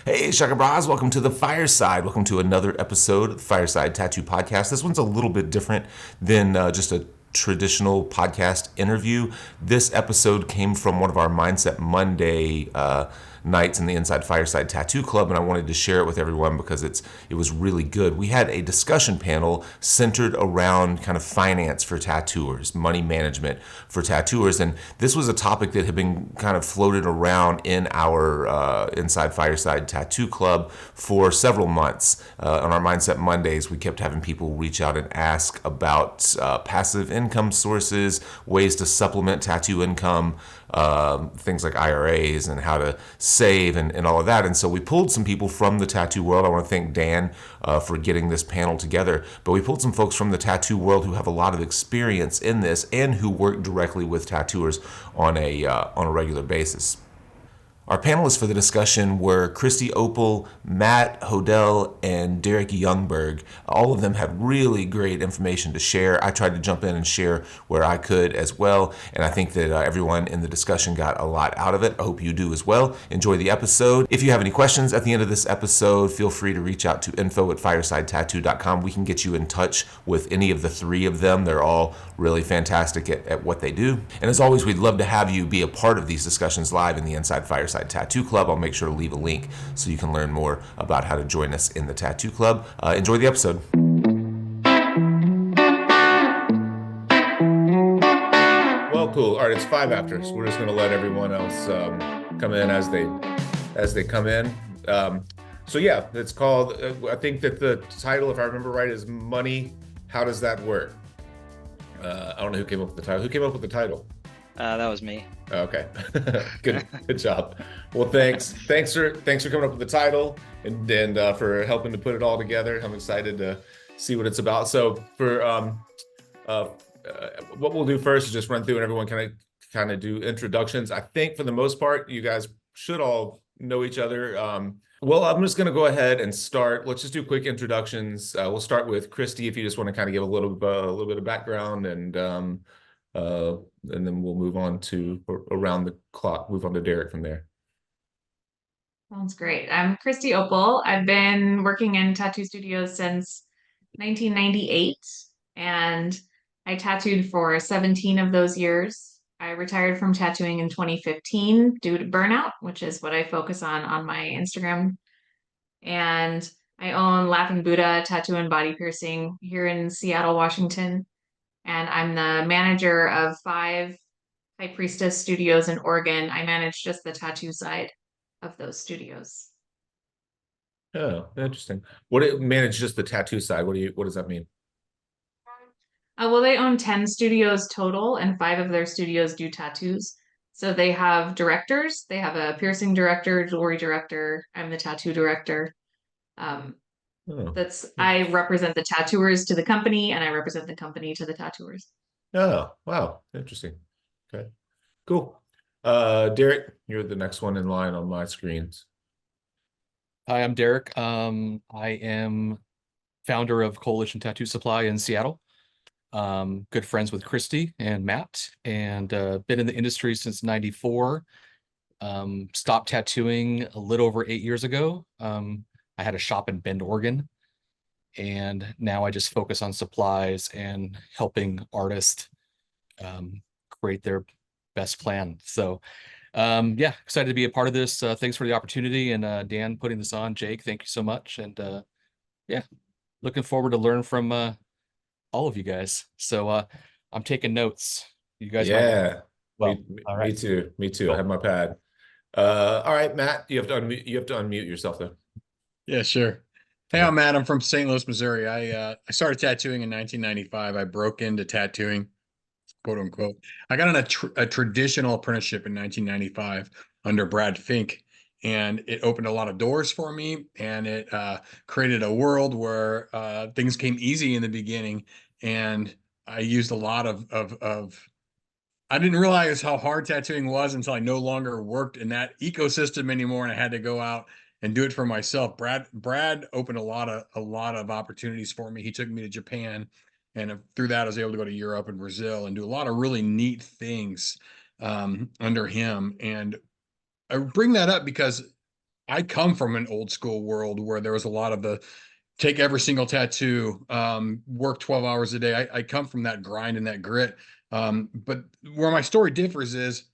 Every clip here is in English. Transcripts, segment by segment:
Hey, Shaka Bras, welcome to the Fireside. Welcome to another episode of the Fireside Tattoo Podcast. This one's a little bit different than just a traditional podcast interview. This episode came from one of our Mindset Monday nights in the Inside Fireside Tattoo Club, and I wanted to share it with everyone because it was really good. We had a discussion panel centered around kind of finance for tattooers, money management for tattooers, and this was a topic that had been kind of floated around in our Inside Fireside Tattoo Club for several months. On our Mindset Mondays, we kept having people reach out and ask about passive income sources, ways to supplement tattoo income, things like IRAs and how to save and all of that. And so we pulled some people from the tattoo world. I want to thank Dan for getting this panel together. But we pulled some folks from the tattoo world who have a lot of experience in this and who work directly with tattooers on a regular basis. Our panelists for the discussion were Christy Opal, Matt Hodel, and Derek Youngberg. All of them had really great information to share. I tried to jump in and share where I could as well, and I think that everyone in the discussion got a lot out of it. I hope you do as well. Enjoy the episode. If you have any questions at the end of this episode, feel free to reach out to info@firesidetattoo.com. We can get you in touch with any of the three of them. They're all really fantastic at what they do. And as always, we'd love to have you be a part of these discussions live in the Inside Fireside Tattoo Club. I'll make sure to leave a link so you can learn more about how to join us in the Tattoo Club. Enjoy the episode. Well, cool. All right, it's 5 after, so we're just going to let everyone else come in as they come in. So yeah, it's called. I think that the title, if I remember right, is "Money. How Does That Work?" I don't know who came up with the title. Who came up with the title? That was me. Okay, good job. Well, thanks for coming up with the title and for helping to put it all together. I'm excited to see what it's about. So for what we'll do first is just run through and everyone kind of do introductions. I think for the most part, you guys should all know each other. Well, I'm just going to go ahead and start. Let's just do quick introductions. We'll start with Christy, if you just want to kind of give a little bit of background, and then we'll move on to around the clock, move on to Derek from there. Sounds great. I'm Christy Opal. I've been working in tattoo studios since 1998, and I tattooed for 17 of those years. I retired from tattooing in 2015 due to burnout, which is what I focus on my Instagram. And I own Laughing Buddha Tattoo and Body Piercing here in Seattle, Washington. And I'm the manager of 5 High Priestess studios in Oregon. I manage just the tattoo side of those studios. Oh, interesting. What it manage just the tattoo side? What does that mean? Well, they own 10 studios total, and 5 of their studios do tattoos. So they have directors. They have a piercing director, jewelry director. I'm the tattoo director. I represent the tattooers to the company, and I represent the company to the tattooers. Oh, wow. Interesting. Okay, cool. Derek, you're the next one in line on my screens. Hi, I'm Derek. I am founder of Coalition Tattoo Supply in Seattle. Good friends with Christy and Matt, and been in the industry since '94. Stopped tattooing a little over 8 years ago. I had a shop in Bend, Oregon, and now I just focus on supplies and helping artists create their best plan. So yeah, excited to be a part of this. Thanks for the opportunity, and Dan putting this on. Jake, thank you so much. And yeah, looking forward to learn from all of you guys. So I'm taking notes. You guys me too. Cool. I have my pad. All right, Matt, you have to unmute yourself though. Yeah, sure. Hey, I'm Matt. I'm from St. Louis, Missouri. I started tattooing in 1995. I broke into tattooing, quote unquote. I got a traditional apprenticeship in 1995 under Brad Fink, and it opened a lot of doors for me, and it created a world where things came easy in the beginning, and I used a lot of I didn't realize how hard tattooing was until I no longer worked in that ecosystem anymore, and I had to go out and do it for myself. Brad opened a lot of opportunities for me. He took me to Japan, and through that I was able to go to Europe and Brazil and do a lot of really neat things under him. And I bring that up because I come from an old school world where there was a lot of the take every single tattoo, work 12 hours a day. I come from that grind and that grit. But where my story differs is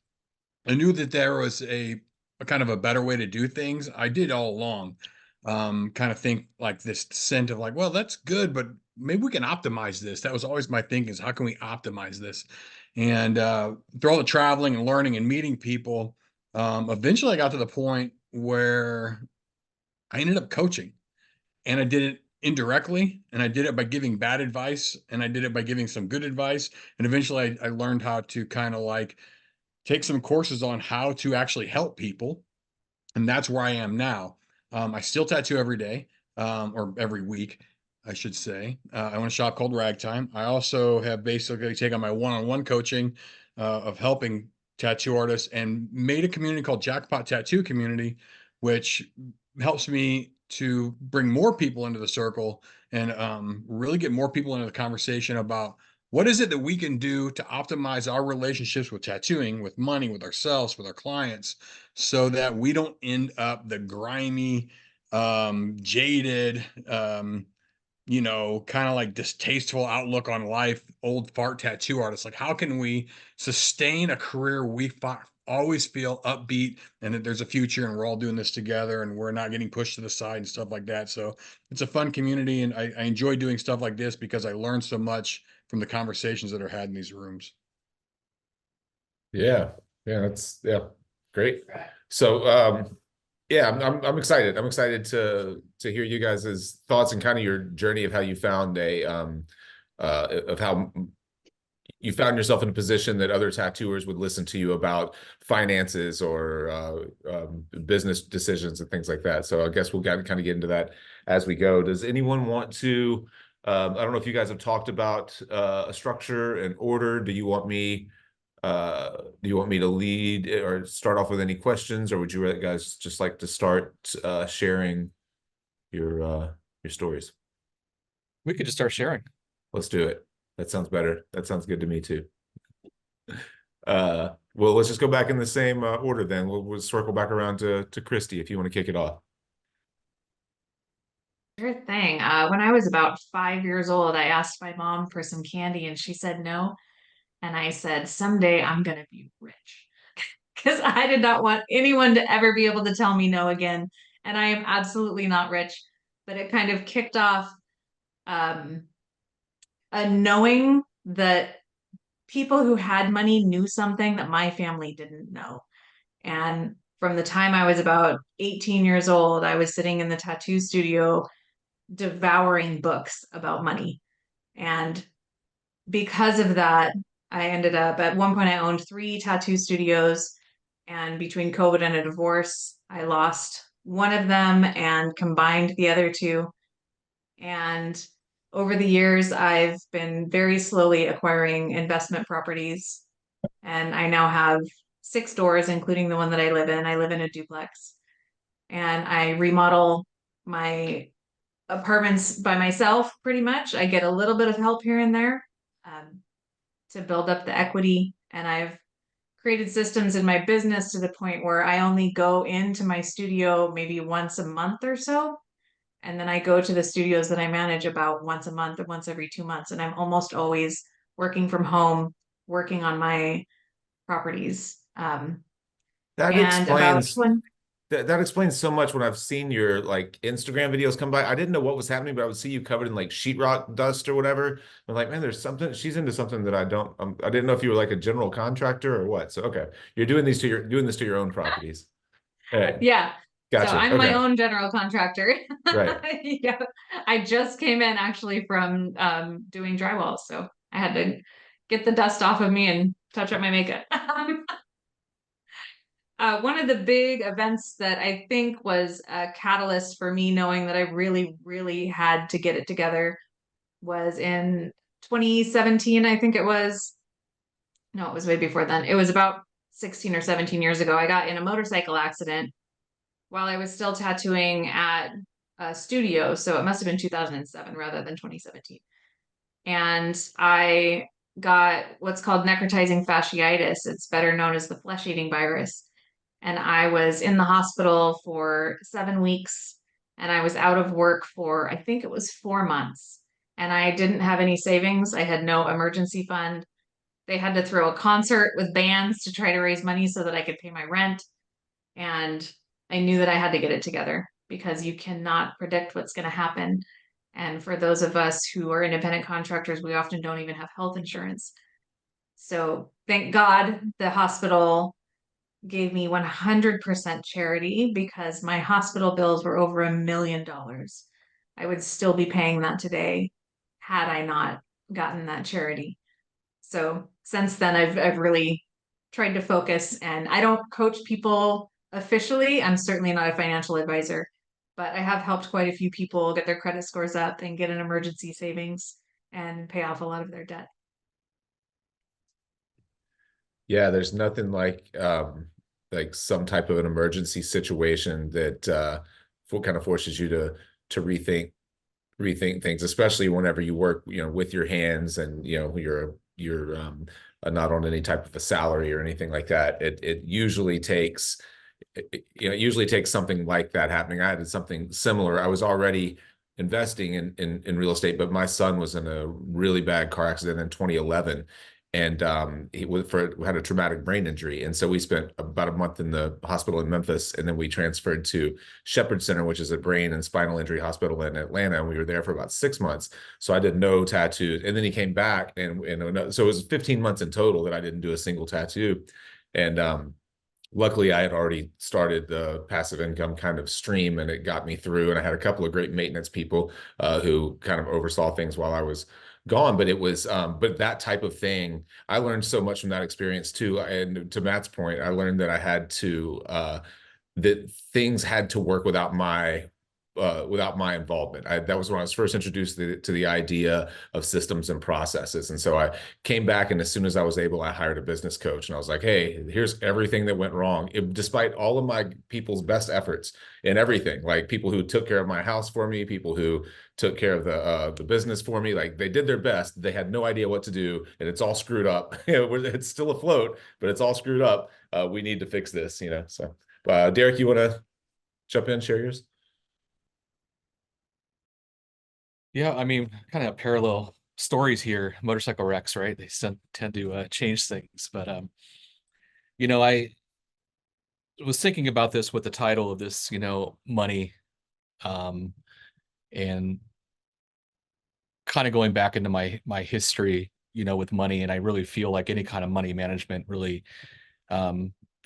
I knew that there was a kind of a better way to do things. I did all along. Kind of think like this scent of like, well, that's good, but maybe we can optimize this. That was always my thinking is how can we optimize this? And through all the traveling and learning and meeting people, eventually I got to the point where I ended up coaching and I did it indirectly and I did it by giving bad advice and I did it by giving some good advice. And eventually I learned how to kind of like take some courses on how to actually help people. And that's where I am now. I still tattoo every day, or every week, I should say. I own a shop called Ragtime. I also have basically taken my one-on-one coaching of helping tattoo artists and made a community called Jackpot Tattoo Community, which helps me to bring more people into the circle and really get more people into the conversation about what is it that we can do to optimize our relationships with tattooing, with money, with ourselves, with our clients, so that we don't end up the grimy, jaded, kind of like distasteful outlook on life, old fart tattoo artists. Like, how can we sustain a career we always feel upbeat and that there's a future and we're all doing this together and we're not getting pushed to the side and stuff like that. So it's a fun community and I enjoy doing stuff like this because I learn so much from the conversations that are had in these rooms. Yeah, yeah, great. So yeah, I'm excited. I'm excited to hear you guys' thoughts and kind of your journey of how you found of how you found yourself in a position that other tattooers would listen to you about finances or business decisions and things like that. So I guess we'll kind of get into that as we go. Does anyone want to? I don't know if you guys have talked about a structure and order. Do you want me to lead or start off with any questions, or would you guys just like to start sharing your stories? We could just start sharing. Let's do it. That sounds better. That sounds good to me too. Well, let's just go back in the same order then. We'll circle back around to Christy if you want to kick it off. Sure thing. When I was about 5 years old, I asked my mom for some candy and she said no. And I said, someday I'm going to be rich because I did not want anyone to ever be able to tell me no again. And I am absolutely not rich, but it kind of kicked off um, a knowing that people who had money knew something that my family didn't know. And from the time I was about 18 years old, I was sitting in the tattoo studio devouring books about money. And because of that, I ended up at one point I owned 3 tattoo studios. And between COVID and a divorce, I lost one of them and combined the other 2. And over the years, I've been very slowly acquiring investment properties. And I now have 6 doors, including the one that I live in. I live in a duplex. And I remodel my apartments by myself pretty much. I get a little bit of help here and there to build up the equity. And I've created systems in my business to the point where I only go into my studio maybe once a month or so. And then I go to the studios that I manage about once a month or once every 2 months. And I'm almost always working from home, working on my properties. That And about explains 20, that explains so much. When I've seen your like Instagram videos come by, I didn't know what was happening, but I would see you covered in like sheetrock dust or whatever. I'm like, man, there's something. She's into something that I don't. I didn't know if you were like a general contractor or what. So okay, you're doing this to your own properties. Hey, yeah. So gotcha. I'm my Okay, own general contractor. right. Yeah. I just came in actually from doing drywall. So I had to get the dust off of me and touch up my makeup. One of the big events that I think was a catalyst for me knowing that I really, really had to get it together was in 2017, I think it was. No, it was way before then. It was about 16 or 17 years ago. I got in a motorcycle accident while I was still tattooing at a studio. So it must have been 2007 rather than 2017. And I got what's called necrotizing fasciitis. It's better known as the flesh eating virus. and I was in the hospital for 7 weeks, and I was out of work for, I think it was 4 months. And I didn't have any savings. I had no emergency fund. They had to throw a concert with bands to try to raise money so that I could pay my rent. And I knew that I had to get it together because you cannot predict what's going to happen. And for those of us who are independent contractors, we often don't even have health insurance. So thank God the hospital gave me 100% charity because my hospital bills were over $1 million. I would still be paying that today had I not gotten that charity. So since then, I've really tried to focus, and I don't coach people officially. I'm certainly not a financial advisor, but I have helped quite a few people get their credit scores up and get an emergency savings and pay off a lot of their debt. Yeah, there's nothing like some type of an emergency situation that kind of forces you to rethink things, especially whenever you work, with your hands, and you're not on any type of a salary or anything like that. It usually takes it usually takes something like that happening. I had something similar. I was already investing in real estate, but my son was in a really bad car accident in 2011, and had a traumatic brain injury, and so we spent about a month in the hospital in Memphis, and then we transferred to Shepherd Center, which is a brain and spinal injury hospital in Atlanta, and we were there for about 6 months. So I did no tattoos, and then he came back, and so it was 15 months in total that I didn't do a single tattoo, and luckily I had already started the passive income kind of stream, and it got me through, and I had a couple of great maintenance people who kind of oversaw things while I was gone. But it was but that type of thing, I learned so much from that experience too. And to Matt's point, I learned that I had to that things had to work without my involvement. That was when I was first introduced to the idea of systems and processes. And so I came back, and as soon as I was able, I hired a business coach, and I was like, hey, here's everything that went wrong. Despite all of my people's best efforts and everything, like people who took care of my house for me, people who took care of the business for me, like they did their best. They had no idea what to do, and it's all screwed up. It's still afloat, but it's all screwed up. We need to fix this, So, Derek, you want to jump in, share yours? Yeah, I mean, kind of parallel stories here. Motorcycle wrecks, right? They tend to change things. But I was thinking about this with the title of this, money, and kind of going back into my history, with money. And I really feel like any kind of money management really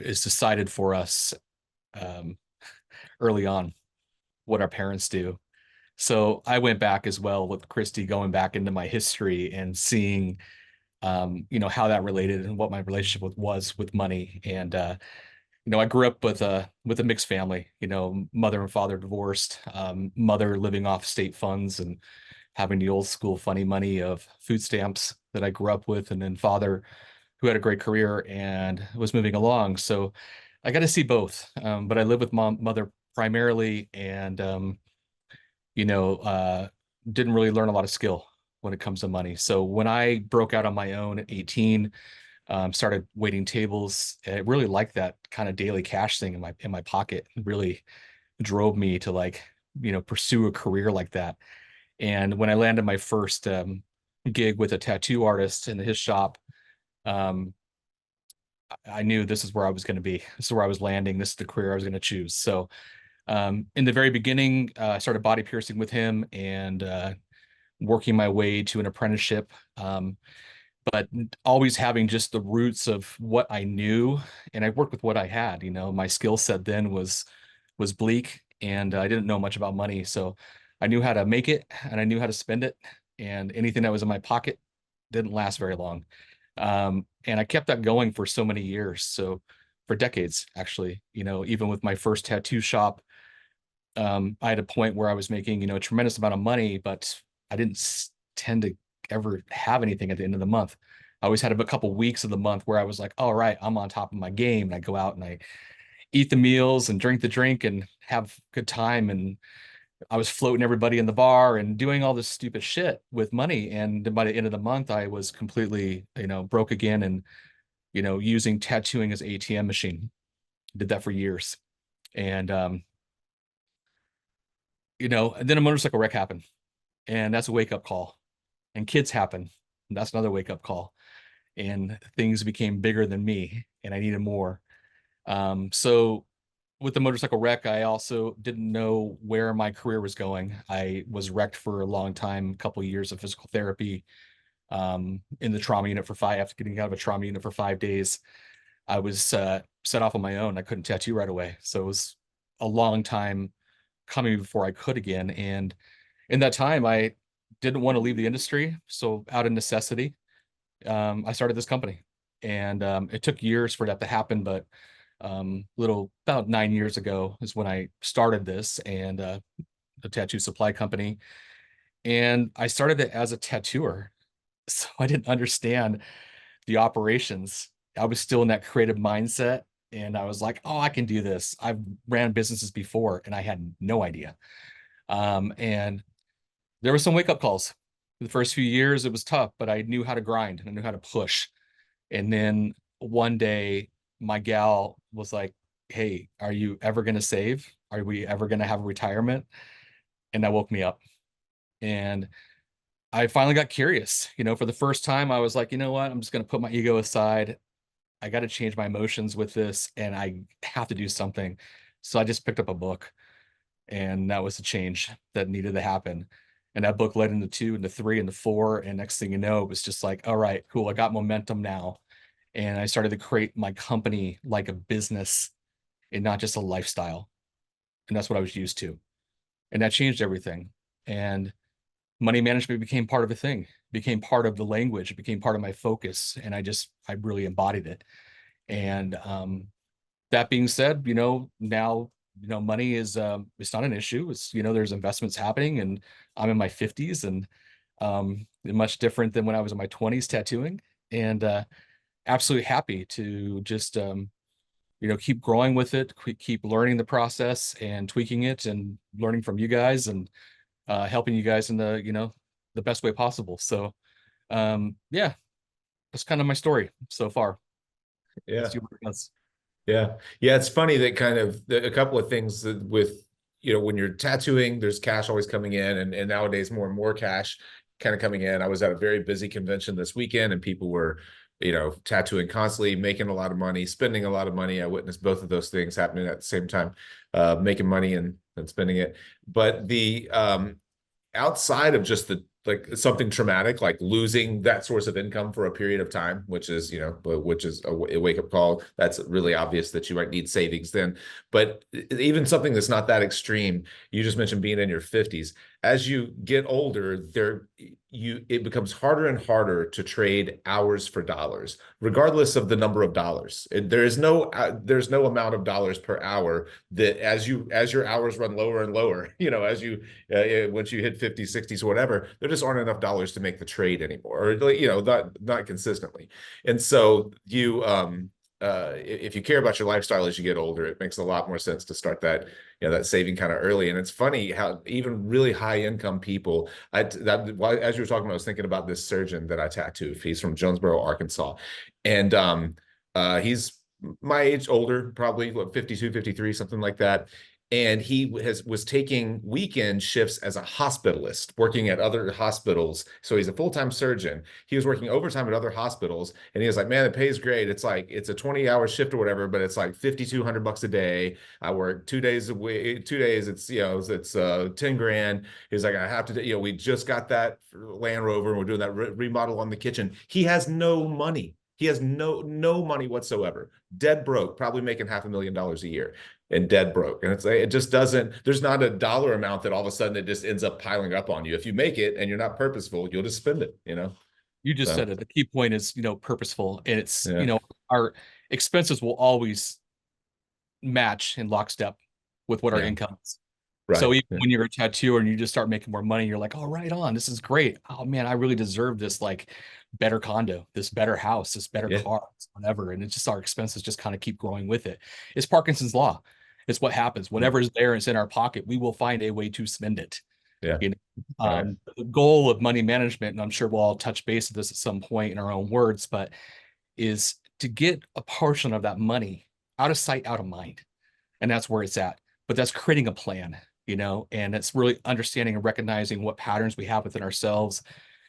is decided for us early on, what our parents do. So I went back as well with Christy, going back into my history and seeing, how that related and what my relationship was with money. And, I grew up with a mixed family, mother and father divorced, mother living off state funds and having the old school funny money of food stamps that I grew up with, and then father who had a great career and was moving along. So I got to see both. But I live with mother primarily, and didn't really learn a lot of skill when it comes to money. So when I broke out on my own at 18, started waiting tables, I really liked that kind of daily cash thing in my pocket. It really drove me to pursue a career like that. And when I landed my first gig with a tattoo artist in his shop, um, I knew this is where I was going to be. This is where I was landing. This is the career I was going to choose. So in the very beginning, I started body piercing with him and working my way to an apprenticeship, but always having just the roots of what I knew. And I worked with what I had. My skill set then was bleak, and I didn't know much about money. So I knew how to make it, and I knew how to spend it. And anything that was in my pocket didn't last very long. And I kept that going for so many years. So for decades, actually, even with my first tattoo shop, I had a point where I was making, a tremendous amount of money, but I didn't tend to ever have anything at the end of the month. I always had a couple weeks of the month where I was like, all right, I'm on top of my game. And I go out and I eat the meals and drink the drink and have good time. And I was floating everybody in the bar and doing all this stupid shit with money. And by the end of the month, I was completely, broke again, and, using tattooing as ATM machine. Did that for years. And, and then a motorcycle wreck happened, and that's a wake up call. And kids happen, and that's another wake up call. And things became bigger than me, and I needed more. So with the motorcycle wreck, I also didn't know where my career was going. I was wrecked for a long time, a couple of years of physical therapy, in the trauma unit after getting out of a trauma unit for 5 days. I was set off on my own. I couldn't tattoo right away. So it was a long time coming before I could again. And in that time, I didn't want to leave the industry. So out of necessity, I started this company. And it took years for that to happen, but about 9 years ago is when I started this, and the tattoo supply company. And I started it as a tattooer. So I didn't understand the operations. I was still in that creative mindset, and I was like, oh, I can do this. I've ran businesses before, and I had no idea. And there were some wake-up calls. The first few years, it was tough, but I knew how to grind and I knew how to push. And then one day, my gal was like, hey, are you ever going to save? Are we ever going to have a retirement? And that woke me up. And I finally got curious. For the first time, I was like, you know what? I'm just going to put my ego aside. I got to change my emotions with this, and I have to do something. So I just picked up a book, and that was the change that needed to happen. And that book led into 2, into 3, into 4. And next thing you know, it was just like, all right, cool. I got momentum now. And I started to create my company like a business and not just a lifestyle. And that's what I was used to. And that changed everything. And money management became part of the thing, became part of the language, it became part of my focus. And I really embodied it. And that being said, now, money is it's not an issue. It's, there's investments happening, and I'm in my 50s, and much different than when I was in my 20s tattooing. And absolutely happy to just keep growing with it, keep learning the process and tweaking it, and learning from you guys, and helping you guys in the best way possible. So yeah, that's kind of my story so far. Yeah. Let's see what it does. Yeah. Yeah. It's funny that a couple of things that with, when you're tattooing, there's cash always coming in, and nowadays more and more cash kind of coming in. I was at a very busy convention this weekend, and people were, tattooing constantly, making a lot of money, spending a lot of money. I witnessed both of those things happening at the same time, making money and spending it. But the outside of just like something traumatic, like losing that source of income for a period of time, which is a wake-up call. That's really obvious that you might need savings then. But even something that's not that extreme, you just mentioned being in your 50s. As you get older, it becomes harder and harder to trade hours for dollars, regardless of the number of dollars. There's no amount of dollars per hour that as your hours run lower and lower, as you once you hit 50s, 60s, or whatever, there just aren't enough dollars to make the trade anymore, or not consistently. And so if you care about your lifestyle as you get older, it makes a lot more sense to start that saving kind of early. And it's funny how even really high income people, as you were talking about, I was thinking about this surgeon that I tattooed. He's from Jonesboro, Arkansas. And he's my age, older, probably 52, 53, something like that. And he was taking weekend shifts as a hospitalist, working at other hospitals. So he's a full-time surgeon. He was working overtime at other hospitals, and he was like, "Man, it pays great. It's like it's a 20-hour shift or whatever, but it's like $5,200 a day. I work 2 days a week. 2 days, it's 10 grand." He's like, "I have to. We just got that Land Rover, and we're doing that remodel on the kitchen." He has no money. He has no money whatsoever. Dead broke, probably making $500,000 a year. And dead broke. And it just doesn't, there's not a dollar amount that all of a sudden it just ends up piling up on you. If you make it and you're not purposeful, you'll just spend it, You just said it. The key point is, purposeful. And it's, Yeah. Our expenses will always match in lockstep with what our income is. Right. So even when you're a tattooer and you just start making more money, you're like, oh, right on. This is great. Oh man, I really deserve this like better condo, this better house, this better car, whatever. And it's just our expenses just kind of keep growing with it. It's Parkinson's law. It's what happens. Whatever is there, it's in our pocket. We will find a way to spend it. Yeah. The goal of money management, and I'm sure we'll all touch base at this at some point in our own words, but is to get a portion of that money out of sight, out of mind. And that's where it's at. But that's creating a plan, and it's really understanding and recognizing what patterns we have within ourselves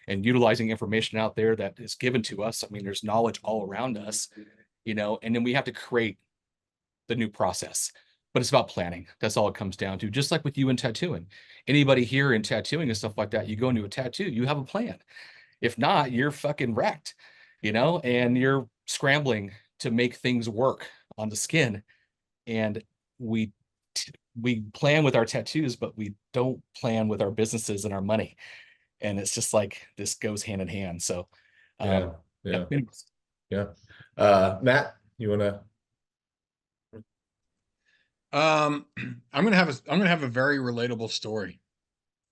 and utilizing information out there that is given to us. I mean, there's knowledge all around us, and then we have to create the new process. But it's about planning. That's all it comes down to. Just like with you in tattooing. Anybody here in tattooing and stuff like that, you go into a tattoo, you have a plan. If not, you're fucking wrecked, and you're scrambling to make things work on the skin. And we plan with our tattoos, but we don't plan with our businesses and our money. And it's just like this goes hand in hand. So Yeah. Matt, you want to? I'm gonna have a very relatable story,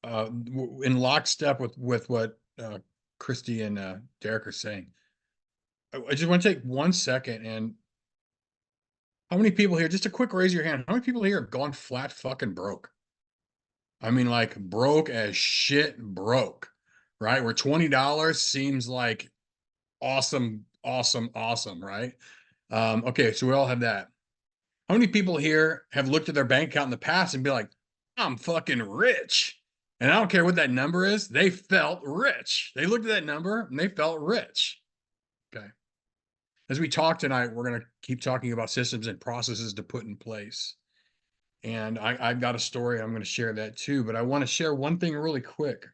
in lockstep with what Christy and Derek are saying. I just want to take 1 second, and how many people here, just a quick raise your hand, how many people here have gone flat fucking broke? I mean, like broke as shit broke, right? Where $20 seems like awesome, right? Okay, so we all have that. How many people here have looked at their bank account in the past and be like, I'm fucking rich? And I don't care what that number is, they felt rich. They looked at that number and they felt rich. Okay. As we talk tonight, we're going to keep talking about systems and processes to put in place. And I've got a story, I'm going to share that too, but I want to share one thing really quick.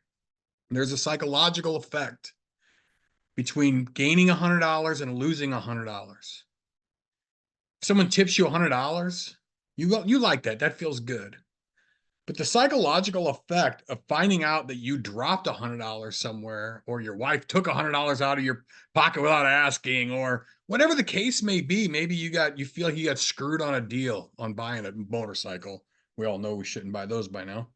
There's a psychological effect between gaining $100 and losing $100. Someone tips you $100, you like that. That feels good. But the psychological effect of finding out that you dropped $100 somewhere, or your wife took $100 out of your pocket without asking, or whatever the case may be, maybe you feel you got screwed on a deal on buying a motorcycle. We all know we shouldn't buy those by now.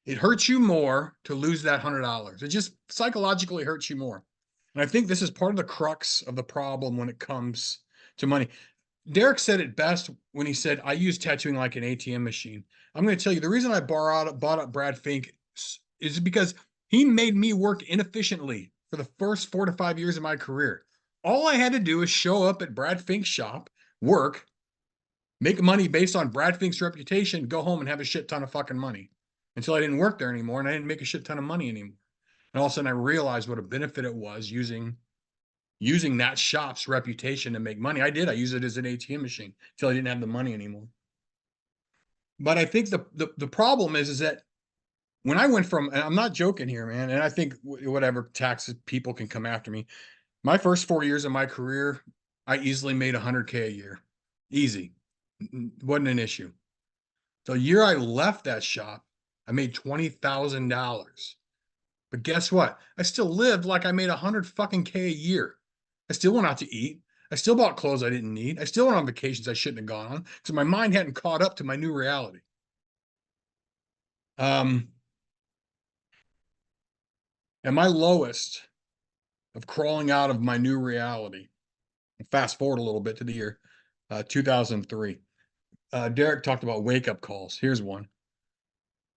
It hurts you more to lose that $100. It just psychologically hurts you more. And I think this is part of the crux of the problem when it comes to money. Derek said it best when he said, I use tattooing like an ATM machine. I'm going to tell you, the reason I bought up Brad Fink is because he made me work inefficiently for the first 4 to 5 years of my career. All I had to do is show up at Brad Fink's shop, work, make money based on Brad Fink's reputation, go home and have a shit ton of fucking money, until I didn't work there anymore and I didn't make a shit ton of money anymore. And all of a sudden I realized what a benefit it was using that shop's reputation to make money. I used it as an ATM machine until I didn't have the money anymore. But I think the problem is that when I went from, and I'm not joking here, man, and I think whatever taxes people can come after me, my first 4 years of my career, I easily made $100K a year. Easy. Wasn't an issue. The year I left that shop, I made $20,000. But guess what? I still lived like I made $100K a year. I still went out to eat. I still bought clothes I didn't need. I still went on vacations I shouldn't have gone on because my mind hadn't caught up to my new reality. At my lowest of crawling out of my new reality, fast forward a little bit to the year 2003. Derek talked about wake-up calls. Here's one.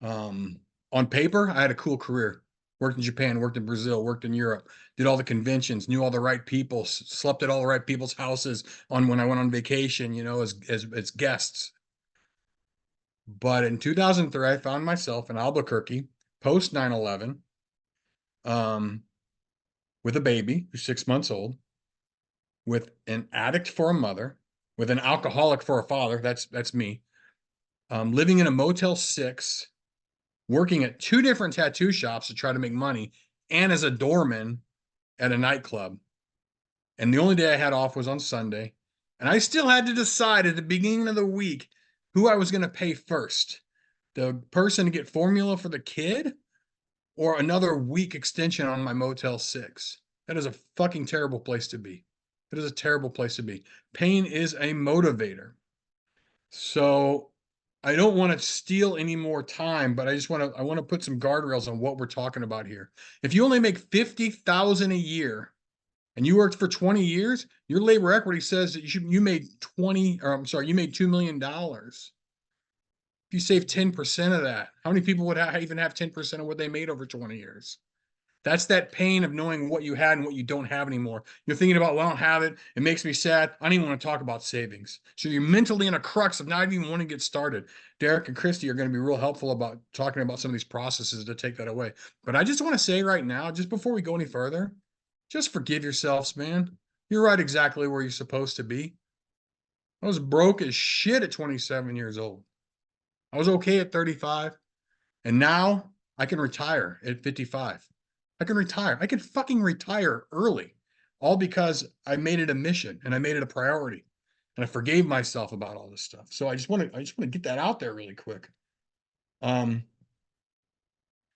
On paper, I had a cool career. Worked in Japan, worked in Brazil, worked in Europe, did all the conventions, knew all the right people, slept at all the right people's houses when I went on vacation, as guests. But in 2003, I found myself in Albuquerque, post 9/11, with a baby who's 6 months old, with an addict for a mother, with an alcoholic for a father. That's me. Living in a Motel 6, working at 2 different tattoo shops to try to make money, and as a doorman at a nightclub. And the only day I had off was on Sunday. And I still had to decide at the beginning of the week who I was going to pay first. The person to get formula for the kid, or another week extension on my Motel 6. That is a fucking terrible place to be. It is a terrible place to be. Pain is a motivator. So I don't want to steal any more time, but I want to put some guardrails on what we're talking about here. If you only make $50,000 a year and you worked for 20 years, your labor equity says that you made $2 million. If you save 10% of that, how many people would even have 10% of what they made over 20 years? That's that pain of knowing what you had and what you don't have anymore. You're thinking about, well, I don't have it. It makes me sad. I don't even want to talk about savings. So you're mentally in a crux of not even wanting to get started. Derek and Christy are going to be real helpful about talking about some of these processes to take that away. But I just want to say right now, just before we go any further, just forgive yourselves, man. You're right exactly where you're supposed to be. I was broke as shit at 27 years old. I was okay at 35. And now I can retire at 55. I can retire. I can fucking retire early, all because I made it a mission and I made it a priority, and I forgave myself about all this stuff. So I just want to get that out there really quick.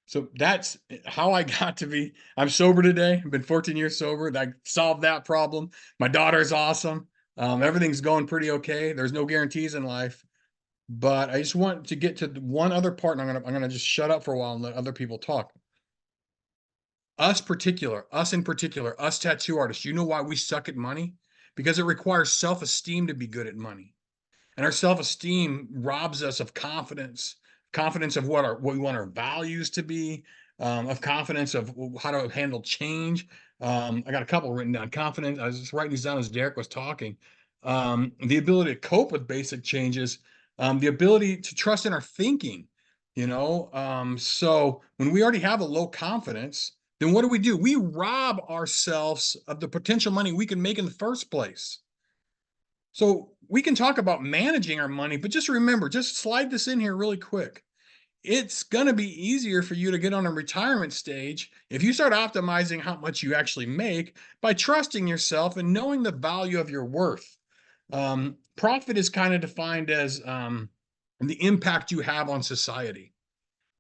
So that's how I got to be. I'm sober today. I've been 14 years sober. I solved that problem. My daughter's awesome. Everything's going pretty okay. There's no guarantees in life. But I just want to get to one other part, and I'm gonna just shut up for a while and let other people talk. Us in particular, us tattoo artists, you know why we suck at money? Because it requires self-esteem to be good at money. And our self-esteem robs us of confidence of what we want our values to be, of confidence of how to handle change. I got a couple written down. Confidence, I was just writing these down as Derek was talking. The ability to cope with basic changes, the ability to trust in our thinking, so when we already have a low confidence, then what do? We rob ourselves of the potential money we can make in the first place. So we can talk about managing our money, but just remember, just slide this in here really quick. It's going to be easier for you to get on a retirement stage if you start optimizing how much you actually make by trusting yourself and knowing the value of your worth. Profit is kind of defined as the impact you have on society,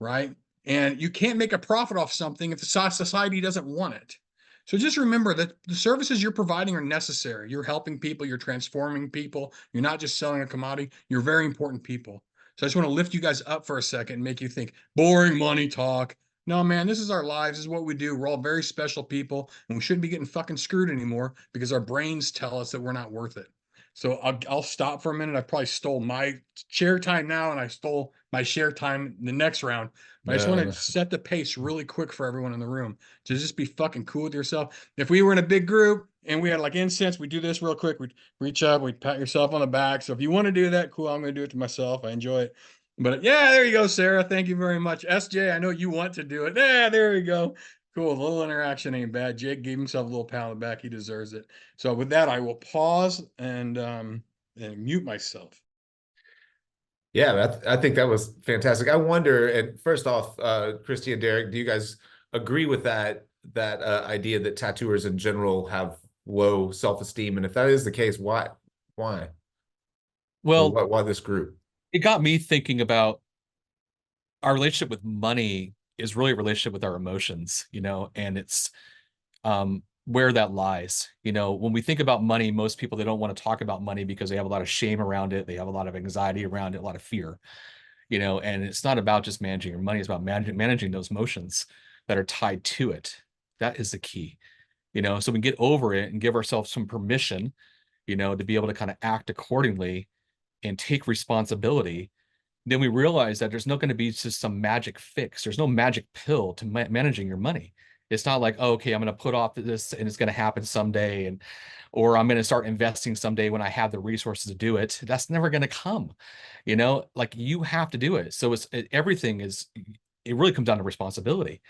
right? And you can't make a profit off something if the society doesn't want it. So just remember that the services you're providing are necessary. You're helping people, you're transforming people. You're not just selling a commodity. You're very important people. So I just want to lift you guys up for a second and make you think, boring money talk. No, man, this is our lives. This is what we do. We're all very special people, and we shouldn't be getting fucking screwed anymore because our brains tell us that we're not worth it. So I'll stop for a minute. I probably stole my share time now, and I stole my share time in the next round. But I just want to set the pace really quick for everyone in the room to just be fucking cool with yourself. If we were in a big group and we had like incense, we do this real quick. We'd reach up, we'd pat yourself on the back. So if you want to do that, cool. I'm going to do it to myself. I enjoy it. But yeah, there you go, Sarah. Thank you very much. SJ, I know you want to do it. Yeah, there we go. Cool. A little interaction ain't bad. Jake gave himself a little pat on the back. He deserves it. So with that, I will pause and mute myself. Yeah, I think that was fantastic. I wonder, and first off, Christy and Derek, do you guys agree with that idea that tattooers in general have low self-esteem? And if that is the case, why? Well, why this group? It got me thinking about our relationship with money is really a relationship with our emotions, and it's where that lies. When we think about money, most people, they don't want to talk about money because they have a lot of shame around it. They have a lot of anxiety around it, a lot of fear, and it's not about just managing your money. It's about managing those emotions that are tied to it. That is the key, so we get over it and give ourselves some permission, to be able to kind of act accordingly and take responsibility. Then we realize that there's not going to be just some magic fix. There's no magic pill to managing your money. It's not like, oh, okay, I'm going to put off this and it's going to happen someday, or I'm going to start investing someday when I have the resources to do it. That's never going to come, like you have to do it. So it really comes down to responsibility.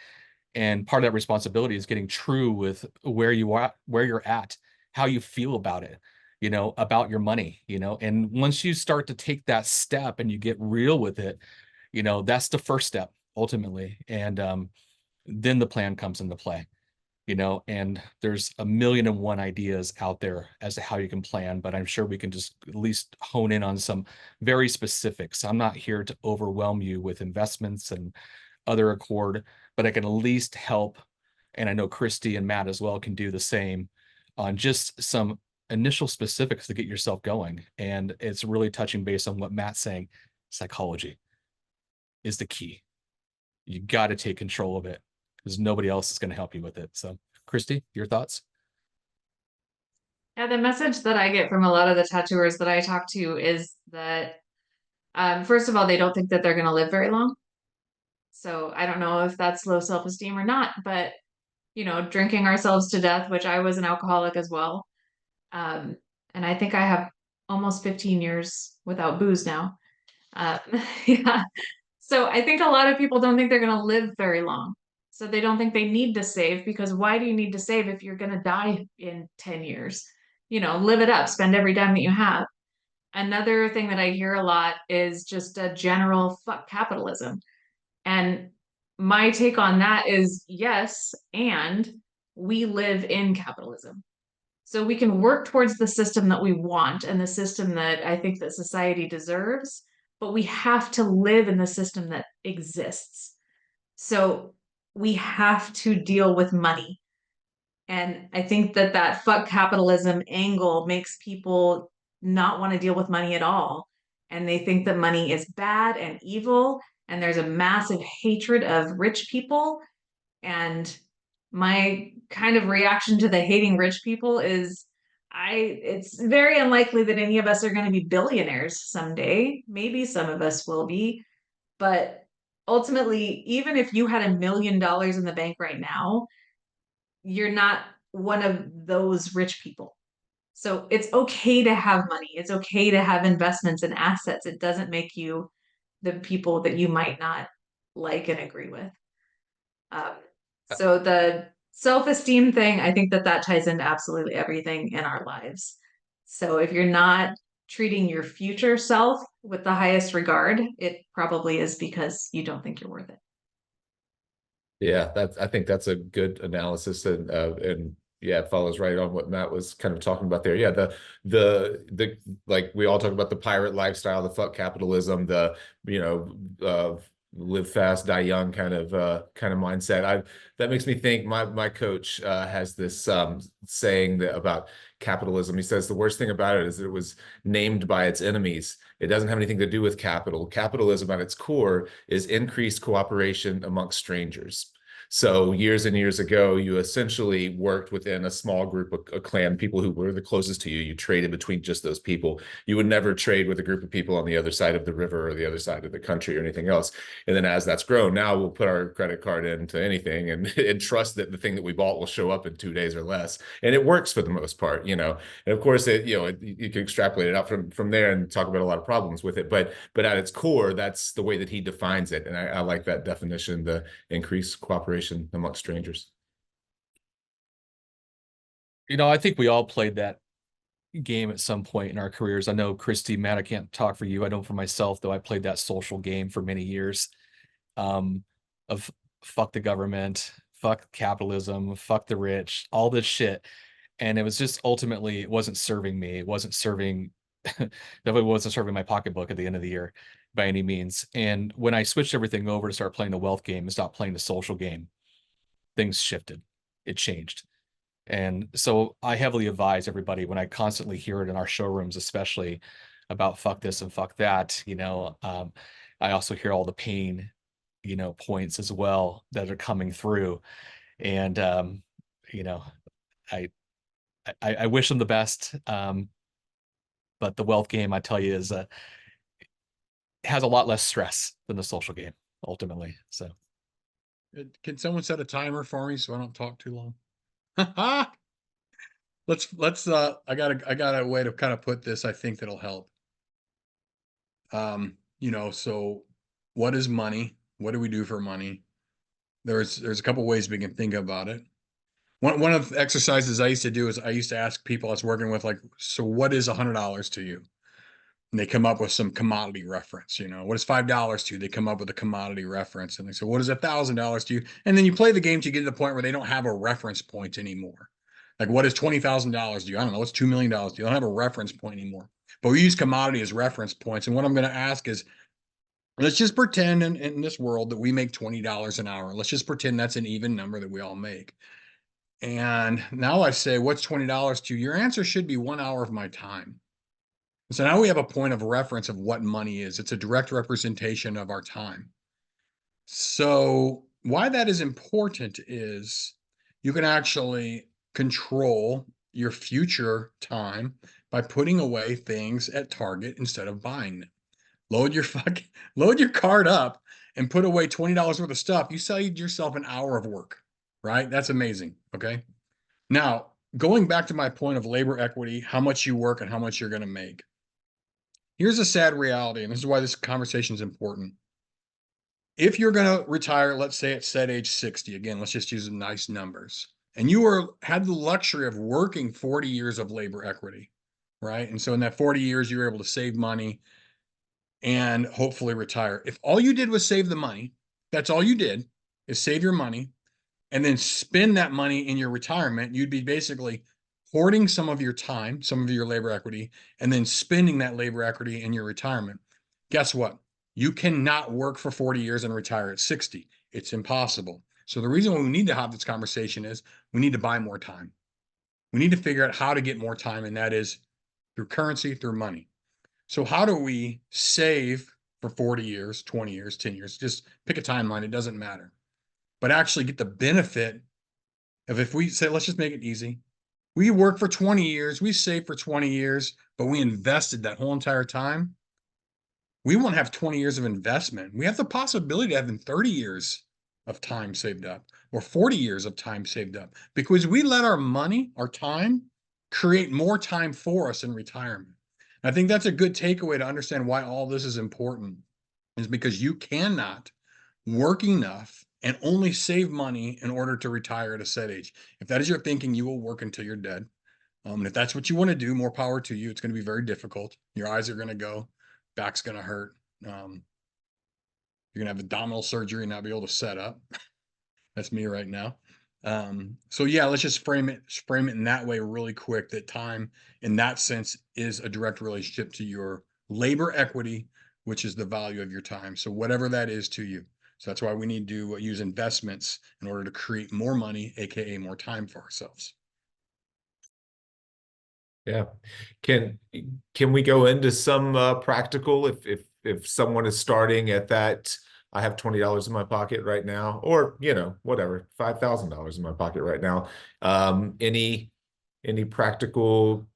And part of that responsibility is getting true with where you're at, how you feel about it, about your money, and once you start to take that step and you get real with it, that's the first step ultimately. And then the plan comes into play, and there's 1,000,001 ideas out there as to how you can plan, but I'm sure we can just at least hone in on some very specifics. I'm not here to overwhelm you with investments and other accord, but I can at least help. And I know Christy and Matt as well can do the same on just some initial specifics to get yourself going. And it's really touching base on what Matt's saying. Psychology is the key. You got to take control of it because nobody else is going to help you with it. So Christy, your thoughts? Yeah, the message that I get from a lot of the tattooers that I talk to is that, first of all, they don't think that they're going to live very long. So I don't know if that's low self-esteem or not, but drinking ourselves to death, which I was an alcoholic as well. Um, and I think I have almost 15 years without booze now. Uh, yeah. So I think a lot of people don't think they're going to live very long. So they don't think they need to save, because why do you need to save if you're going to die in 10 years? Live it up, spend every dime that you have. Another thing that I hear a lot is just a general fuck capitalism. And my take on that is yes, and we live in capitalism. So we can work towards the system that we want and the system that I think that society deserves, but we have to live in the system that exists. So we have to deal with money. And I think that that fuck capitalism angle makes people not want to deal with money at all. And they think that money is bad and evil. And there's a massive hatred of rich people. And my kind of reaction to the hating rich people is it's very unlikely that any of us are going to be billionaires someday. Maybe some of us will be, but ultimately, even if you had $1 million in the bank right now, you're not one of those rich people. So it's okay to have money. It's okay to have investments and assets. It doesn't make you the people that you might not like and agree with. So the self-esteem thing, I think that that ties into absolutely everything in our lives. So if you're not treating your future self with the highest regard, it probably is because you don't think you're worth it. Yeah, I think that's a good analysis, and yeah, it follows right on what Matt was kind of talking about there. Yeah, the like we all talk about the pirate lifestyle, the fuck capitalism, the live fast, die young kind of mindset. That makes me think my coach has this saying about capitalism. He says the worst thing about it is that it was named by its enemies. It doesn't have anything to do with capital. Capitalism at its core is increased cooperation amongst strangers. So years and years ago, you essentially worked within a small group, a clan, people who were the closest to you. You traded between just those people. You would never trade with a group of people on the other side of the river or the other side of the country or anything else. And then as that's grown, now we'll put our credit card into anything and trust that the thing that we bought will show up in 2 days or less. And it works for the most part, And of course, you can extrapolate it out from there and talk about a lot of problems with it. But at its core, that's the way that he defines it. And I like that definition, the increased cooperation amongst strangers. I think we all played that game at some point in our careers. I know Christy, Matt, I can't talk for you. I know for myself, though, I played that social game for many years of fuck the government, fuck capitalism, fuck the rich, all this shit. And it was just ultimately, it wasn't serving me. It wasn't serving, definitely wasn't serving my pocketbook at the end of the year by any means. And when I switched everything over to start playing the wealth game and stop playing the social game, things shifted. It changed. And so I heavily advise everybody, when I constantly hear it in our showrooms, especially about fuck this and fuck that, I also hear all the pain, points as well that are coming through. And, I wish them the best. But the wealth game, I tell you, has a lot less stress than the social game, ultimately. So Can someone set a timer for me so I don't talk too long? let's I got a way to kind of put this, I think that'll help. So what is money? What do we do for money? There's a couple ways we can think about it. One of the exercises I used to do is I used to ask people I was working with, like, so what is $100 to you? And they come up with some commodity reference. What is $5 to you? They come up with a commodity reference. And they say, what is $1,000 to you? And then you play the game to get to the point where they don't have a reference point anymore. Like, what is $20,000 to you? I don't know. What's $2 million to you? Don't have a reference point anymore. But we use commodity as reference points. And what I'm going to ask is, let's just pretend in this world that we make $20 an hour. Let's just pretend that's an even number that we all make. And now I say, what's $20 to you? Your answer should be 1 hour of my time. So now we have a point of reference of what money is. It's a direct representation of our time. So why that is important is you can actually control your future time by putting away things at Target instead of buying them. Load your card up and put away $20 worth of stuff. You saved yourself an hour of work, right? That's amazing. Okay. Now, going back to my point of labor equity, how much you work and how much you're going to make. Here's a sad reality, and this is why this conversation is important. If you're going to retire, let's say at set age 60, again, let's just use nice numbers, and you had the luxury of working 40 years of labor equity, right? And so in that 40 years, you were able to save money and hopefully retire. If all you did was save the money, that's all you did is save your money and then spend that money in your retirement, you'd be basically hoarding some of your time, some of your labor equity, and then spending that labor equity in your retirement. Guess what? You cannot work for 40 years and retire at 60. It's impossible. So the reason why we need to have this conversation is we need to buy more time. We need to figure out how to get more time, and that is through currency, through money. So how do we save for 40 years, 20 years, 10 years? Just pick a timeline. It doesn't matter. But actually get the benefit of, if we say, let's just make it easy. We work for 20 years, we save for 20 years, but we invested that whole entire time. We won't have 20 years of investment. We have the possibility of having 30 years of time saved up or 40 years of time saved up because we let our money, our time, create more time for us in retirement. And I think that's a good takeaway to understand why all this is important, is because you cannot work enough and only save money in order to retire at a set age. If that is your thinking, you will work until you're dead. And if that's what you want to do, more power to you. It's going to be very difficult. Your eyes are going to go, back's going to hurt. You're going to have abdominal surgery and not be able to set up. That's me right now. So yeah, let's just frame it in that way really quick, that time in that sense is a direct relationship to your labor equity, which is the value of your time. So whatever that is to you. So that's why we need to use investments in order to create more money, aka more time for ourselves. Yeah. Can we go into some practical, if someone is starting at that, I have $20 in my pocket right now, or whatever, $5,000 in my pocket right now. Any practical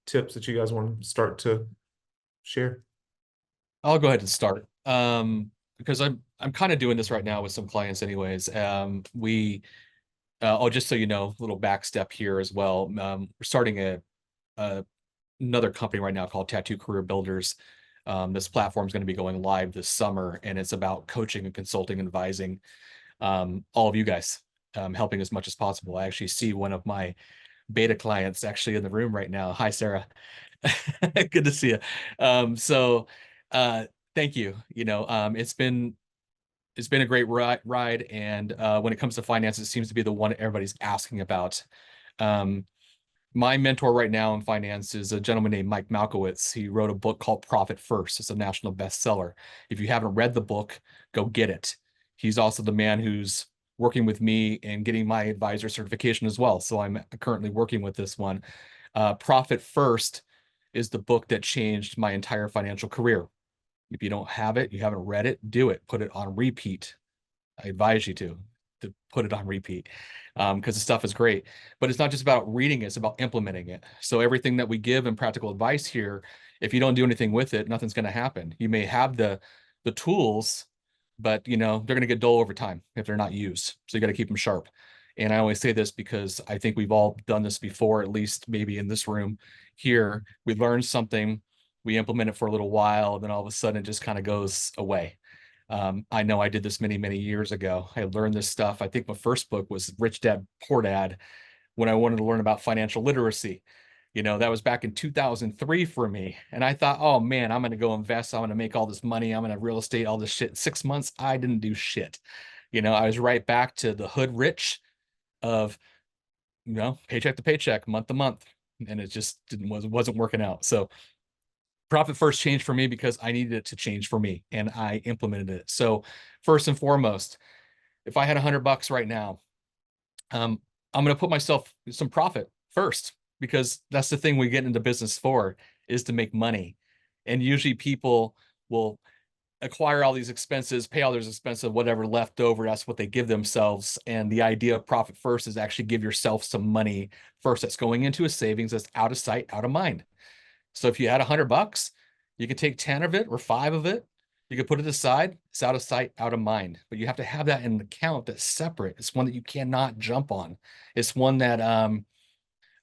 tips that you guys want to start to share? I'll go ahead and start. Because I'm kind of doing this right now with some clients anyways. Just so you know, a little back step here as well. We're starting another company right now called Tattoo Career Builders. This platform is going to be going live this summer, and it's about coaching and consulting and advising all of you guys, helping as much as possible. I actually see one of my beta clients actually in the room right now. Hi, Sarah. Good to see you. Thank you. It's been a great ride. And when it comes to finance, it seems to be the one everybody's asking about. My mentor right now in finance is a gentleman named Mike Malkowitz. He wrote a book called Profit First. It's a national bestseller. If you haven't read the book, go get it. He's also the man who's working with me and getting my advisor certification as well. So I'm currently working with this one. Profit First is the book that changed my entire financial career. If you don't have it, you haven't read it, do it. Put it on repeat. I advise you to put it on repeat, because the stuff is great. But it's not just about reading it, it's about implementing it. So everything that we give in practical advice here, if you don't do anything with it, nothing's going to happen. You may have the tools, but they're going to get dull over time if they're not used. So you got to keep them sharp. And I always say this because I think we've all done this before, at least maybe in this room here. We learn something, we implement it for a little while, then all of a sudden it just kind of goes away. I know I did this many, many years ago. I learned this stuff. I think my first book was Rich Dad, Poor Dad, when I wanted to learn about financial literacy. That was back in 2003 for me. And I thought, oh man, I'm going to go invest. I'm going to make all this money. I'm going to real estate, all this shit. 6 months, I didn't do shit. I was right back to the hood rich of, paycheck to paycheck, month to month. And it just wasn't working out. So Profit First changed for me because I needed it to change for me, and I implemented it. So first and foremost, if I had $100 right now, I'm going to put myself some profit first, because that's the thing we get into business for, is to make money. And usually people will acquire all these expenses, pay all those expenses, whatever left over, that's what they give themselves. And the idea of Profit First is actually give yourself some money first that's going into a savings that's out of sight, out of mind. So if you had $100, you could take 10 of it or 5 of it You can put it aside. It's out of sight, out of mind. But you have to have that in an account that's separate. It's one that you cannot jump on. It's one that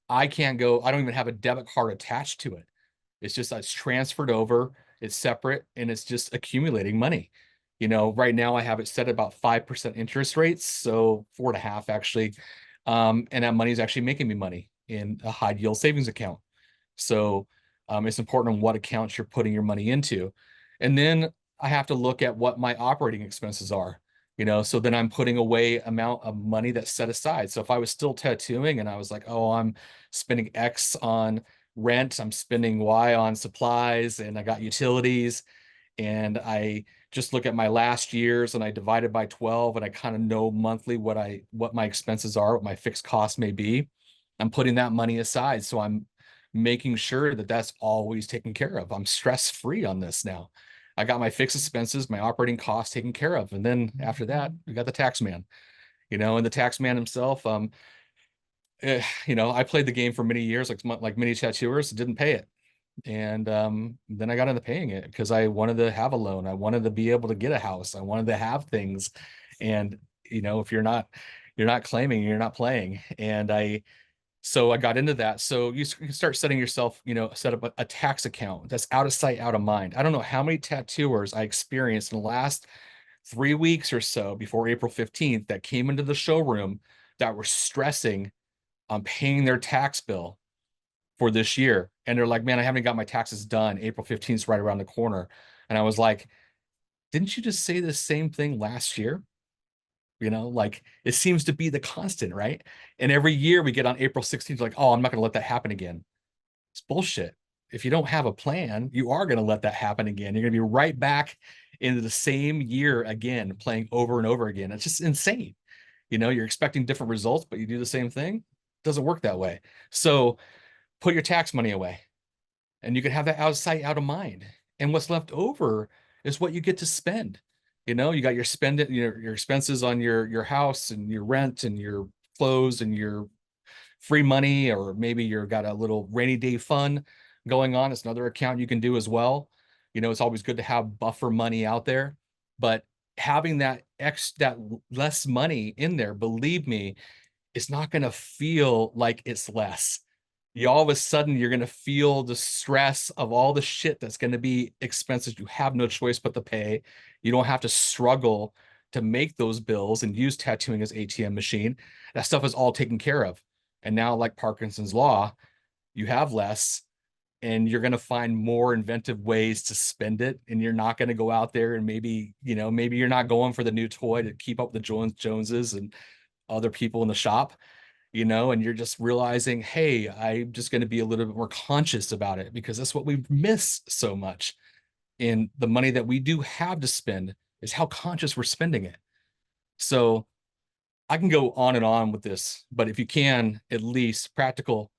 I can't go. I don't even have a debit card attached to it. It's transferred over. It's separate, and it's just accumulating money. Right now I have it set at about 5% interest rates, so 4.5 actually. And that money is actually making me money in a high yield savings account. So it's important on what accounts you're putting your money into. And then I have to look at what my operating expenses are. So then I'm putting away amount of money that's set aside. So if I was still tattooing and I was like, oh, I'm spending X on rent, I'm spending Y on supplies, and I got utilities, and I just look at my last years and I divide it by 12, and I kind of know monthly what my expenses are, what my fixed costs may be. I'm putting that money aside. So I'm making sure that that's always taken care of. I'm stress free on this now. I got my fixed expenses, my operating costs taken care of. And then after that, we got the tax man, and the tax man himself, I played the game for many years, like many tattooers, didn't pay it. And then I got into paying it because I wanted to have a loan. I wanted to be able to get a house. I wanted to have things. And, if you're not claiming, you're not playing. So I got into that. So you can start setting yourself, set up a tax account that's out of sight, out of mind. I don't know how many tattooers I experienced in the last 3 weeks or so before April 15th that came into the showroom that were stressing on paying their tax bill for this year. And they're like, man, I haven't got my taxes done. April 15th is right around the corner. And I was like, didn't you just say the same thing last year? Like it seems to be the constant, right? And every year we get on April 16th, like, oh, I'm not going to let that happen again. It's bullshit. If you don't have a plan, you are going to let that happen again. You're going to be right back into the same year again, playing over and over again. It's just insane. You're expecting different results, but you do the same thing. It doesn't work that way. So put your tax money away, and you can have that out of sight, out of mind. And what's left over is what you get to spend. You got your expenses on your house and your rent and your clothes and your free money, or maybe you've got a little rainy day fund going on. It's another account you can do as well. It's always good to have buffer money out there, but having that less money in there, believe me, it's not going to feel like it's less. All of a sudden you're going to feel the stress of all the shit that's going to be expenses you have no choice but to pay. You don't have to struggle to make those bills and use tattooing as ATM machine. That stuff is all taken care of. And now, like Parkinson's law, you have less, and you're going to find more inventive ways to spend it. And you're not going to go out there and maybe you're not going for the new toy to keep up with the Joneses and other people in the shop, and you're just realizing, hey, I'm just going to be a little bit more conscious about it, because that's what we miss so much. And the money that we do have to spend is how conscious we're spending it. So I can go on and on with this, but if you can, at least practical,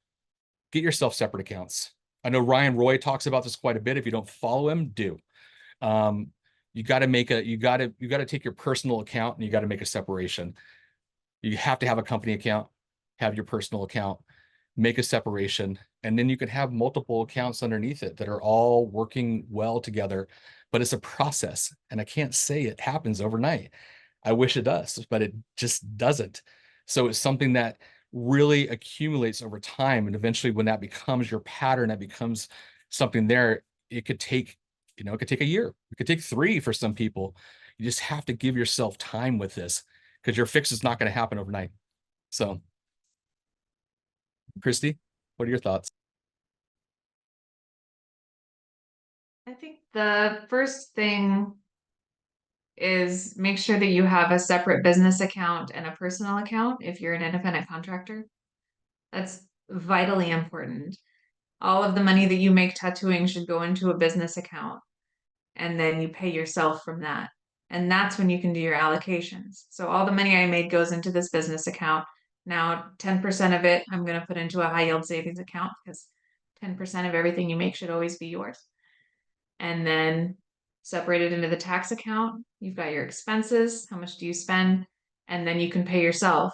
get yourself separate accounts. I know Ryan Roy talks about this quite a bit. If you don't follow him, do. You got to take your personal account and you got to make a separation. You have to have a company account, have your personal account, make a separation, and then you can have multiple accounts underneath it that are all working well together. But it's a process, and I can't say it happens overnight. I wish it does, but it just doesn't. So it's something that really accumulates over time, and eventually when that becomes your pattern, that becomes something there, it could take a year. It could take 3 for some people. You just have to give yourself time with this, because your fix is not going to happen overnight. So, Christy, what are your thoughts? I think the first thing is make sure that you have a separate business account and a personal account if you're an independent contractor. That's vitally important. All of the money that you make tattooing should go into a business account, and then you pay yourself from that. And that's when you can do your allocations. So all the money I made goes into this business account. Now 10% of it I'm going to put into a high yield savings account, because 10% of everything you make should always be yours. And then separate it into the tax account. You've got your expenses, how much do you spend, and then you can pay yourself.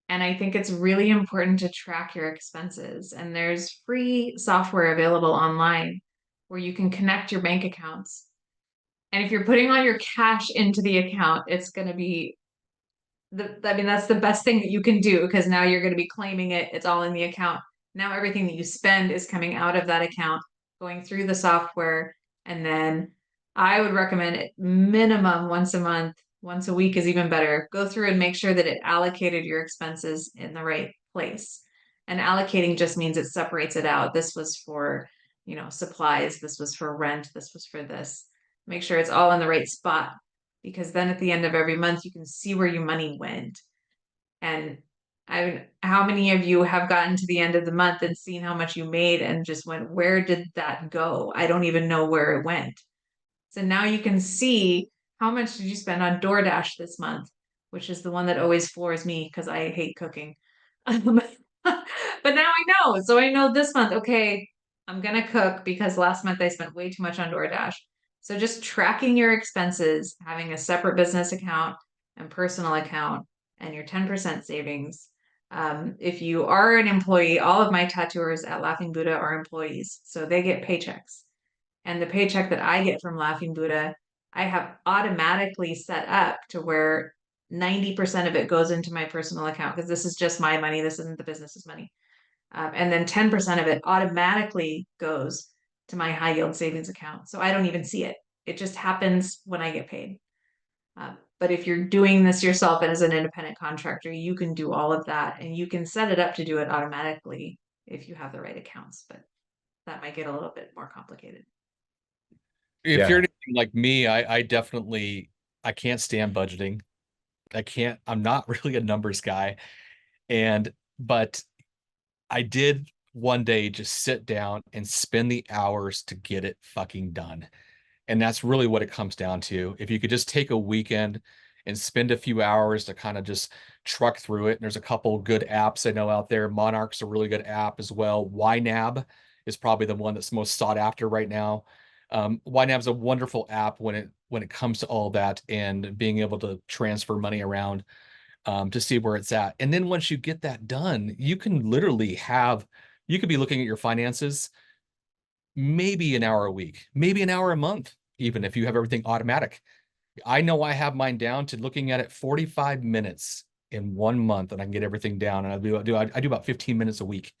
And I think it's really important to track your expenses. And there's free software available online where you can connect your bank accounts And if you're putting all your cash into the account, it's going to be that's the best thing that you can do, because now you're going to be claiming it. It's all in the account. Now everything that you spend is coming out of that account, going through the software. And then I would recommend it minimum once a month. Once a week is even better. Go through and make sure that it allocated your expenses in the right place. And allocating just means it separates it out. This was for, supplies. This was for rent. This was for this. Make sure it's all in the right spot, because then at the end of every month, you can see where your money went. And how many of you have gotten to the end of the month and seen how much you made and just went, where did that go? I don't even know where it went. So now you can see, how much did you spend on DoorDash this month, which is the one that always floors me because I hate cooking. But now I know. So I know this month, okay, I'm going to cook because last month I spent way too much on DoorDash. So just tracking your expenses, having a separate business account and personal account, and your 10% savings. If you are an employee, all of my tattooers at Laughing Buddha are employees, so they get paychecks. And the paycheck that I get from Laughing Buddha, I have automatically set up to where 90% of it goes into my personal account, because this is just my money. This isn't the business's money. And then 10% of it automatically goes to my high yield savings account. So I don't even see it. It just happens when I get paid. But if you're doing this yourself and as an independent contractor, you can do all of that, and you can set it up to do it automatically if you have the right accounts. But that might get a little bit more complicated. If Yeah. you're anything like me, I definitely, I can't stand budgeting. I'm not really a numbers guy. But I did one day just sit down and spend the hours to get it fucking done. And that's really what it comes down to. If you could just take a weekend and spend a few hours to kind of just truck through it. And there's a couple good apps I know out there. Monarch's a really good app as well. YNAB is probably the one that's most sought after right now. YNAB is a wonderful app when it comes to all that and being able to transfer money around to see where it's at. And then once you get that done, you can literally you could be looking at your finances maybe an hour a week, maybe an hour a month, even if you have everything automatic. I know I have mine down to looking at it 45 minutes in 1 month, and I can get everything down. And I do about 15 minutes a week,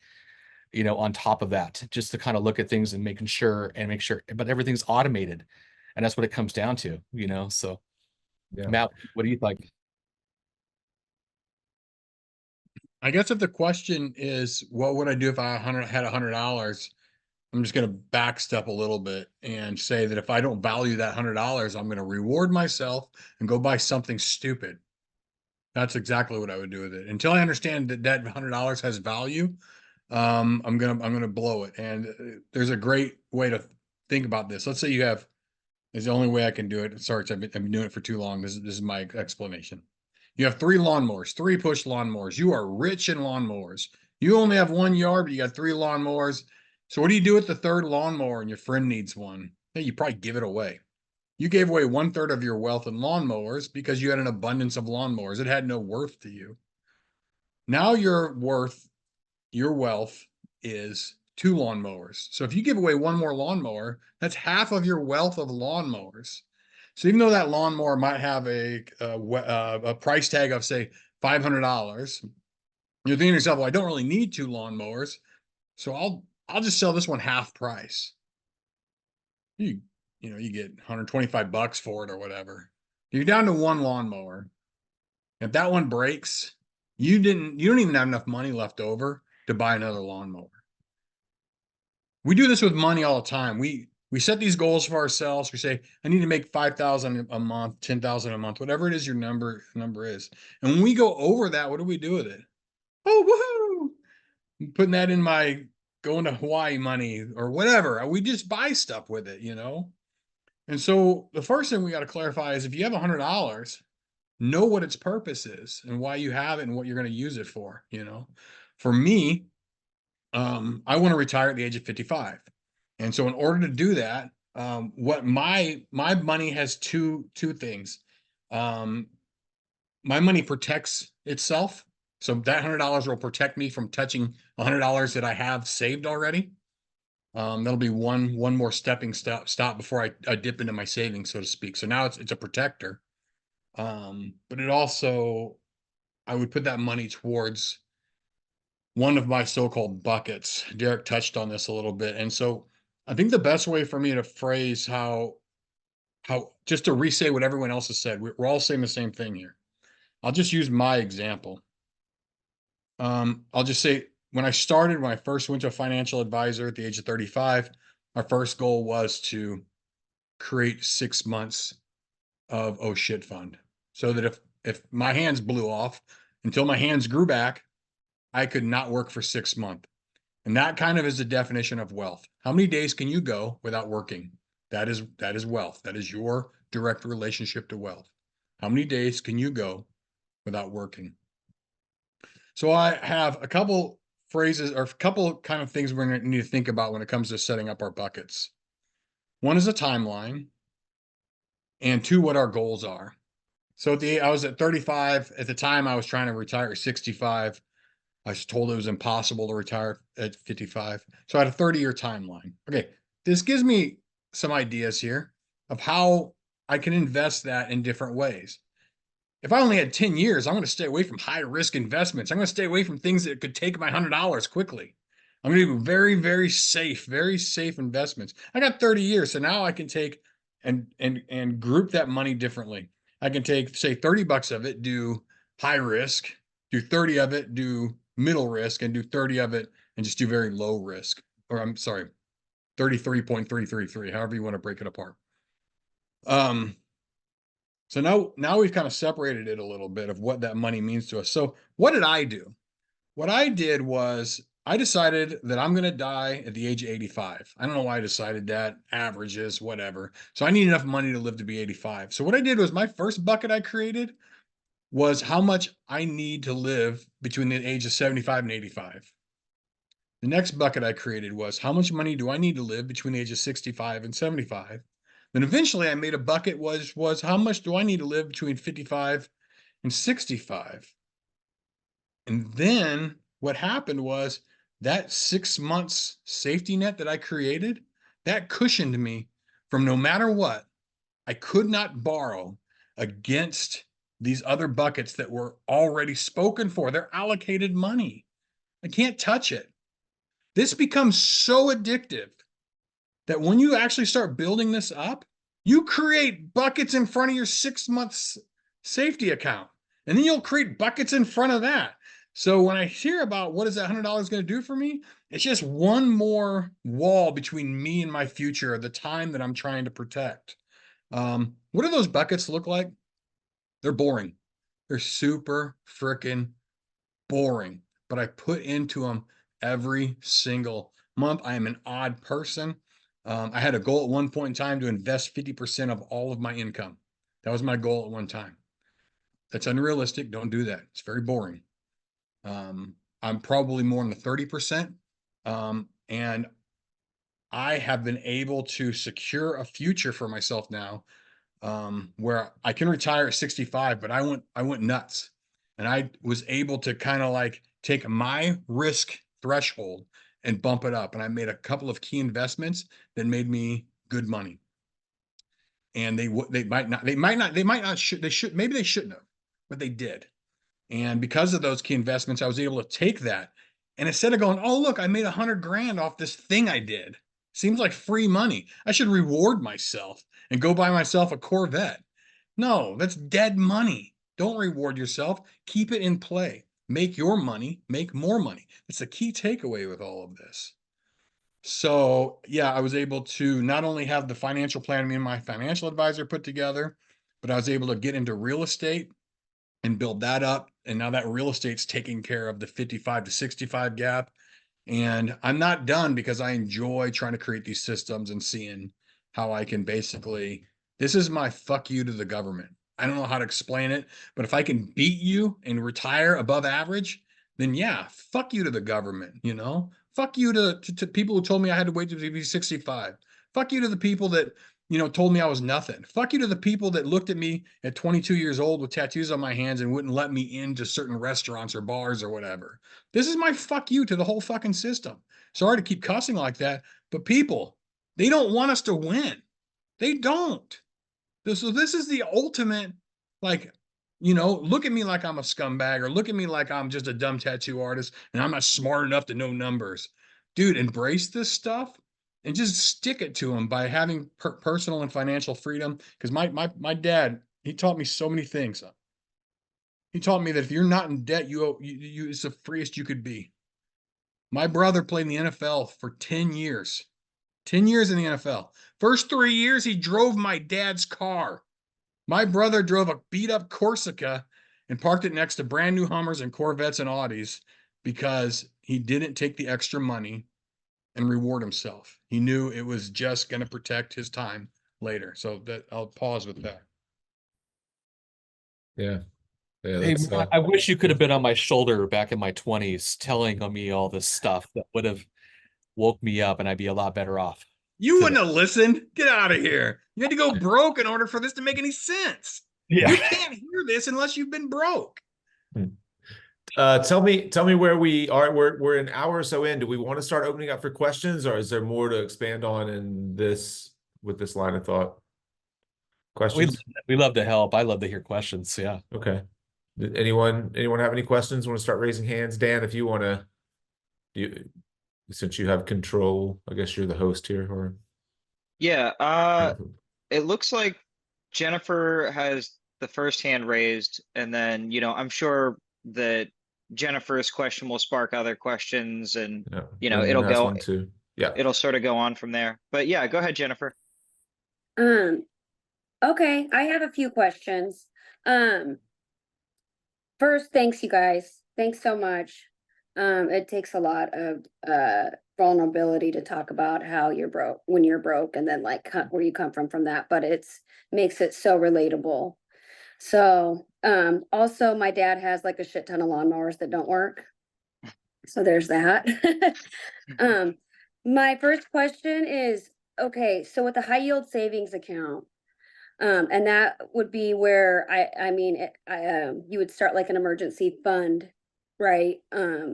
on top of that, just to kind of look at things and make sure, but everything's automated. And that's what it comes down to, so. Yeah. Matt, what do you think? I guess if the question is, what would I do if I had $100? I'm just going to backstep a little bit and say that if I don't value that $100, I'm going to reward myself and go buy something stupid. That's exactly what I would do with it. Until I understand that $100 has value, I'm gonna blow it. And there's a great way to think about this. Let's say is the only way I can do it. Sorry, I've been doing it for too long. This is my explanation. You have 3 lawnmowers, 3 push lawnmowers. You are rich in lawnmowers. You only have 1 yard, but you got 3 lawnmowers. So what do you do with the 3rd lawnmower and your friend needs one? Hey, you probably give it away. You gave away 1/3 of your wealth in lawnmowers because you had an abundance of lawnmowers. It had no worth to you. Now your wealth is 2 lawnmowers. So if you give away 1 more lawnmower, that's half of your wealth of lawnmowers. So even though that lawnmower might have a price tag of say $500, you're thinking to yourself, well, I don't really need 2 lawnmowers, so I'll just sell this one half price. You get $125 for it or whatever. You're down to 1 lawnmower. If that one breaks, you don't even have enough money left over to buy another lawnmower. We do this with money all the time. We set these goals for ourselves. We say, I need to make 5,000 a month, 10,000 a month, whatever it is your number is. And when we go over that, what do we do with it? Oh, woohoo! I'm putting that in my going to Hawaii money or whatever. We just buy stuff with it, And so the first thing we got to clarify is if you have $100, know what its purpose is and why you have it and what you're going to use it for, For me, I want to retire at the age of 55. And so in order to do that, what my money has two things. My money protects itself. So that $100 will protect me from touching $100 that I have saved already. That'll be one more stepping stop before I dip into my savings, so to speak. So now it's a protector. But it also, I would put that money towards one of my so-called buckets. Derek touched on this a little bit. And so I think the best way for me to phrase how just to re-say what everyone else has said, we're all saying the same thing here. I'll just use my example. I'll just say when I first went to a financial advisor at the age of 35, our first goal was to create 6 months of oh shit fund. So that if my hands blew off until my hands grew back, I could not work for 6 months. And that kind of is the definition of wealth. How many days can you go without working? That is wealth. That is your direct relationship to wealth. How many days can you go without working? So I have a couple phrases or a couple kind of things we're going to need to think about when it comes to setting up our buckets. One is a timeline, and two, what our goals are. So I was at 35. At the time, I was trying to retire at 65. I was told it was impossible to retire at 55. So I had a 30-year timeline. Okay, this gives me some ideas here of how I can invest that in different ways. If I only had 10 years, I'm going to stay away from high risk investments. I'm going to stay away from things that could take my $100 quickly. I'm going to do very, very safe investments. I got 30 years, so now I can take and group that money differently. I can take, say, 30 bucks of it, do high risk, do 30 of it, do middle risk, and do 30 of it and just do very low risk. Or I'm sorry, 33.333, however you want to break it apart. So now we've kind of separated it a little bit of what that money means to us. So what did I do? What I did was I decided that I'm going to die at the age of 85. I don't know why I decided that. Averages, whatever. So I need enough money to live to be 85. So what I did was my first bucket I created was how much I need to live between the age of 75 and 85. The next bucket I created was how much money do I need to live between the age of 65 and 75. Then eventually I made a bucket was how much do I need to live between 55 and 65. And then what happened was that 6 months safety net that I created, that cushioned me from no matter what, I could not borrow against these other buckets that were already spoken for. They're allocated money. I can't touch it. This becomes so addictive that when you actually start building this up, you create buckets in front of your 6 months safety account. And then you'll create buckets in front of that. So when I hear about what is that $100 going to do for me, it's just one more wall between me and my future, the time that I'm trying to protect. What do those buckets look like? They're boring. They're super freaking boring, but I put into them every single month. I am an odd person. I had a goal at one point in time to invest 50% of all of my income. That was my goal at one time. That's unrealistic. Don't do that. It's very boring. I'm probably more in the 30%. And I have been able to secure a future for myself now, where I can retire at 65, but I went nuts. And I was able to kind of like take my risk threshold and bump it up. And I made a couple of key investments that made me good money. And they shouldn't have, but they did. And because of those key investments, I was able to take that. And instead of going, oh, look, I made $100,000 off this thing I did. Seems like free money. I should reward myself and go buy myself a Corvette. No, that's dead money. Don't reward yourself. Keep it in play. Make your money, make more money. That's the key takeaway with all of this. So yeah, I was able to not only have the financial plan me and my financial advisor put together, but I was able to get into real estate and build that up. And now that real estate's taking care of the 55 to 65 gap. And I'm not done because I enjoy trying to create these systems and seeing how I can basically, this is my fuck you to the government. I don't know how to explain it, but if I can beat you and retire above average, then yeah, fuck you to the government, you know? Fuck you to people who told me I had to wait to be 65. Fuck you to the people that told me I was nothing. Fuck you to the people that looked at me at 22 years old with tattoos on my hands and wouldn't let me into certain restaurants or bars or whatever. This is my fuck you to the whole fucking system. Sorry to keep cussing like that, but people, they don't want us to win. They don't. So this is the ultimate, like, look at me like I'm a scumbag, or look at me like I'm just a dumb tattoo artist and I'm not smart enough to know numbers. Dude, embrace this stuff and just stick it to them by having personal and financial freedom. Because my dad, he taught me so many things. He taught me that if you're not in debt, it's the freest you could be. My brother played in the NFL for 10 years. 10 years in the NFL. First 3 years, he drove my dad's car. My brother drove a beat up Corsica and parked it next to brand new Hummers and Corvettes and Audis because he didn't take the extra money and reward himself. He knew it was just going to protect his time later. So that I'll pause with that. Yeah. Yeah, Hey, that's I wish you could have been on my shoulder back in my 20s telling me all this stuff that would have woke me up and I'd be a lot better off. You wouldn't have listened. Get out of here. You had to go broke in order for this to make any sense. Yeah. You can't hear this unless you've been broke. Tell me where we are. We're an hour or so in. Do we want to start opening up for questions, or is there more to expand on in this with this line of thought? Questions? We love to help. I love to hear questions. Yeah. Okay. Did anyone have any questions? Want to start raising hands? Dan, if you want to, since you have control, I guess you're the host here, or Yeah, it looks like Jennifer has the first hand raised, and then, I'm sure that Jennifer's question will spark other questions, and yeah. it'll has go, one too. Yeah. it'll sort of go on from there. But yeah, go ahead, Jennifer. Okay, I have a few questions. First, thanks you guys. Thanks so much. It takes a lot of vulnerability to talk about how you're broke when you're broke, and then like where you come from that, but it's makes it so relatable. So, also my dad has like a shit ton of lawnmowers that don't work. So there's that. My first question is, okay, so with the high yield savings account, and that would be where you would start like an emergency fund, right?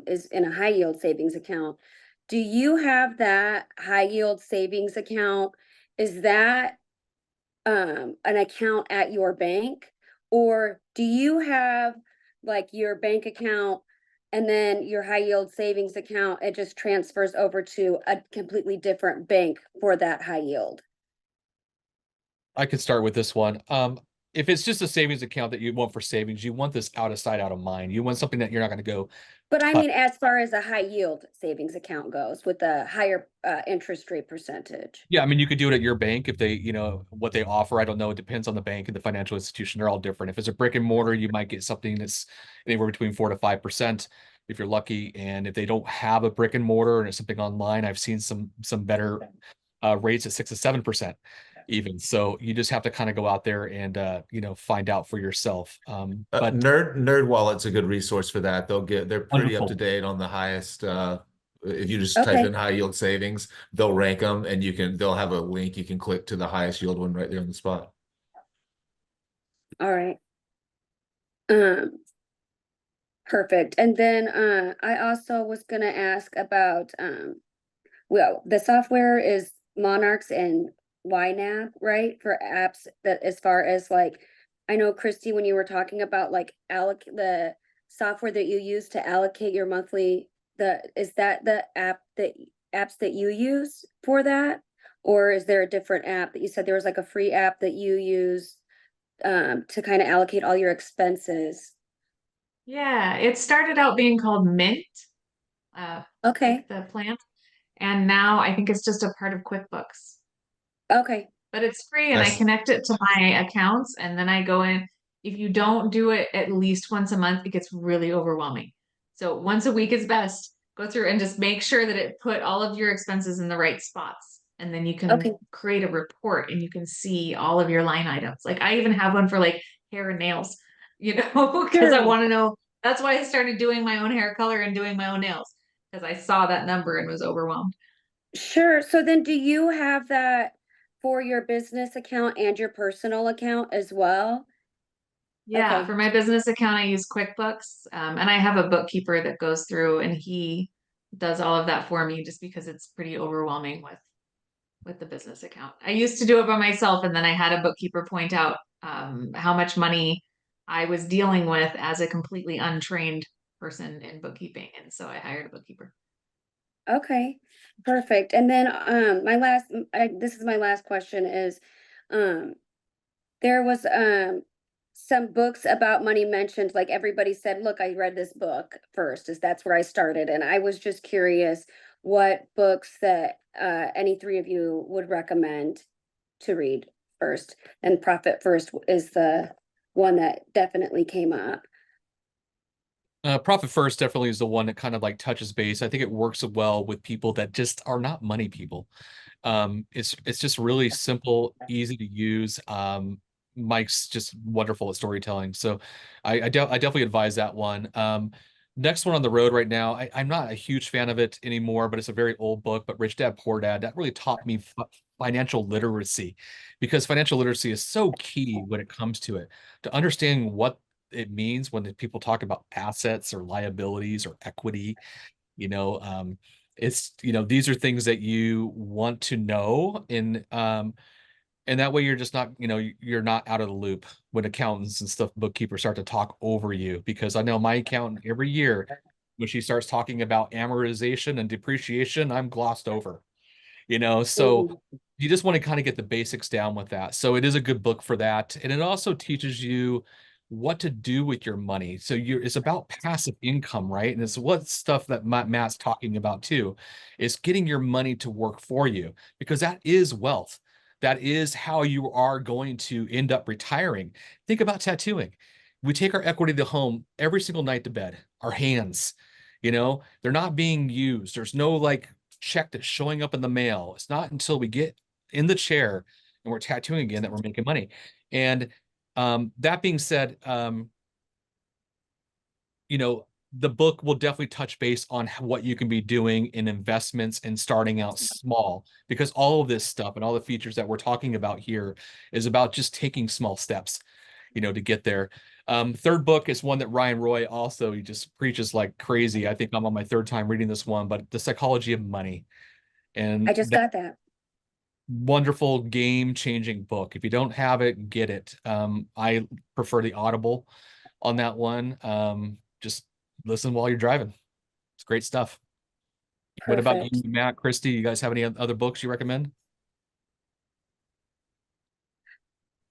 Is in a high yield savings account. Do you have that high yield savings account? Is that an account at your bank, or do you have like your bank account and then your high yield savings account, it just transfers over to a completely different bank for that high yield? I could start with this one. If it's just a savings account that you want for savings, you want this out of sight, out of mind. You want something that you're not going to go. But I mean, as far as a high yield savings account goes, with a higher interest rate percentage. Yeah, I mean, you could do it at your bank if they, what they offer. I don't know. It depends on the bank and the financial institution. They're all different. If it's a brick and mortar, you might get something that's anywhere between 4 to 5% if you're lucky. And if they don't have a brick and mortar and it's something online, I've seen some better rates at 6 to 7% even. So you just have to kind of go out there and find out for yourself. But Nerd Wallet's a good resource for that. They're pretty Wonderful. up to date on the highest. If you just type in high yield savings, they'll rank them, and they'll have a link you can click to the highest yield one right there on the spot. All right. Perfect. And then I also was gonna ask about well, the software is Monarchs and YNAB, right? For apps that, as far as like, I know Christy, when you were talking about like the software that you use to allocate your monthly, is that the apps that you use for that? Or is there a different app that you said there was like a free app that you use to kind of allocate all your expenses? Yeah, it started out being called Mint, Okay, the plan, and now I think it's just a part of QuickBooks. okay, But it's free, and I Nice. connect it to my accounts, and then I go in. If you don't do it at least once a month, it gets really overwhelming. So once a week is best. Go through and just make sure that it put all of your expenses in the right spots. And then you can okay. create a report and you can see all of your line items. Like I even have one for like hair and nails, because I Sure. want to know. That's why I started doing my own hair color and doing my own nails, because I saw that number and was overwhelmed. Sure. So then do you have that for your business account and your personal account as well? Yeah, Okay. for my business account, I use QuickBooks, and I have a bookkeeper that goes through and he does all of that for me just because it's pretty overwhelming with the business account. I used to do it by myself, and then I had a bookkeeper point out how much money I was dealing with as a completely untrained person in bookkeeping, and so I hired a bookkeeper. Okay, perfect. And then this is my last question is um there was some books about money mentioned, like everybody said, look, I read this book first, is that's where I started. And I was just curious what books that any three of you would recommend to read first. And Profit First is the one that definitely came up. Profit First definitely is the one that kind of like touches base. I think it works well with people that just are not money people. It's just really simple, easy to use. Mike's just wonderful at storytelling, so I definitely advise that one. Next one on the road right now, I'm not a huge fan of it anymore, but it's a very old book. But Rich Dad Poor Dad, that really taught me financial literacy, because financial literacy is so key when it comes to it, to understanding what it means when people talk about assets or liabilities or equity. You know, it's, these are things that you want to know, and that way you're just not, you're not out of the loop when accountants and stuff, bookkeepers start to talk over you. Because I know my accountant every year, when she starts talking about amortization and depreciation, I'm glossed over. So Mhm. you just want to kind of get the basics down with that. So it is a good book for that. And it also teaches you what to do with your money. So it's about passive income, right? And it's what stuff that Matt's talking about too, is getting your money to work for you, because that is wealth. That is how you are going to end up retiring. Think about tattooing. We take our equity to home every single night to bed, our hands, they're not being used. There's no like check that's showing up in the mail. It's not until we get in the chair and we're tattooing again that we're making money. And that being said, the book will definitely touch base on what you can be doing in investments and starting out small, because all of this stuff and all the features that we're talking about here is about just taking small steps, to get there. Third book is one that Ryan Roy also, he just preaches like crazy. I think I'm on my third time reading this one, but The Psychology of Money. And I just got that. wonderful game-changing book. If you don't have it, get it. I prefer the Audible on that one. Just listen while you're driving. It's great stuff. What about you, Perfect. Matt, Christy? You guys have any other books you recommend?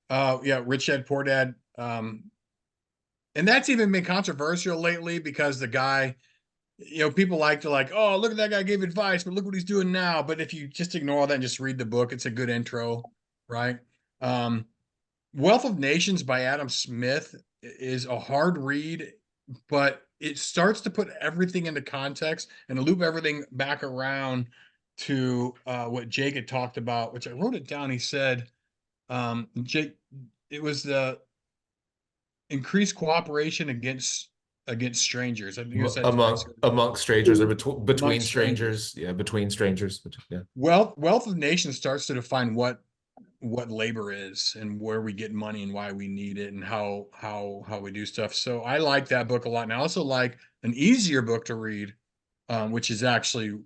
Yeah, Rich Dad Poor Dad. And that's even been controversial lately because the guy, people like to like, oh, look at that guy gave advice, but look what he's doing now. But if you just ignore all that and just read the book, it's a good intro, right? Wealth of Nations by Adam Smith is a hard read, but it starts to put everything into context and loop everything back around to what Jake had talked about, which I wrote it down. He said, Jake, it was the increased cooperation against strangers. I think it was that Amongst strangers, or between amongst strangers. strangers. Yeah, between strangers. Yeah. Wealth of Nations starts to define what labor is and where we get money and why we need it and how we do stuff. So I like that book a lot. And I also like an easier book to read, which is actually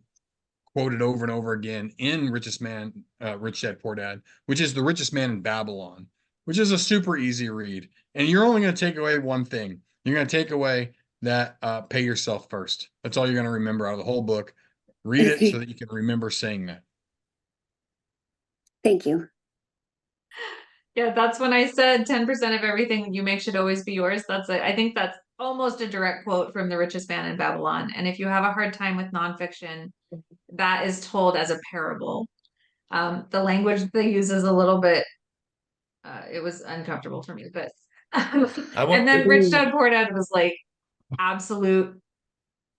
quoted over and over again in Rich Dad Poor Dad, which is The Richest Man in Babylon, which is a super easy read. And you're only going to take away one thing. You're going to take away that pay yourself first. That's all you're going to remember out of the whole book. Read it so that you can remember saying that. Thank you. Yeah, that's when I said 10% of everything you make should always be yours. I think that's almost a direct quote from The Richest Man in Babylon. And if you have a hard time with nonfiction, that is told as a parable. The language they use is a little bit, it was uncomfortable for me, but and then Rich Dad Poor Dad was like absolute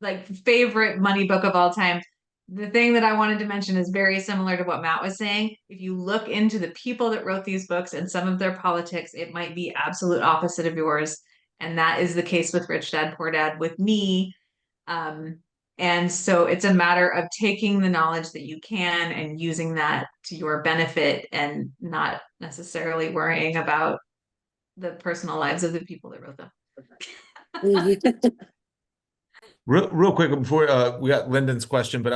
like favorite money book of all time. The thing that I wanted to mention is very similar to what Matt was saying. If you look into the people that wrote these books and some of their politics, it might be absolute opposite of yours. And that is the case with Rich Dad Poor Dad with me. And so it's a matter of taking the knowledge that you can and using that to your benefit and not necessarily worrying about the personal lives of the people that wrote them. Real quick before we got Lyndon's question, but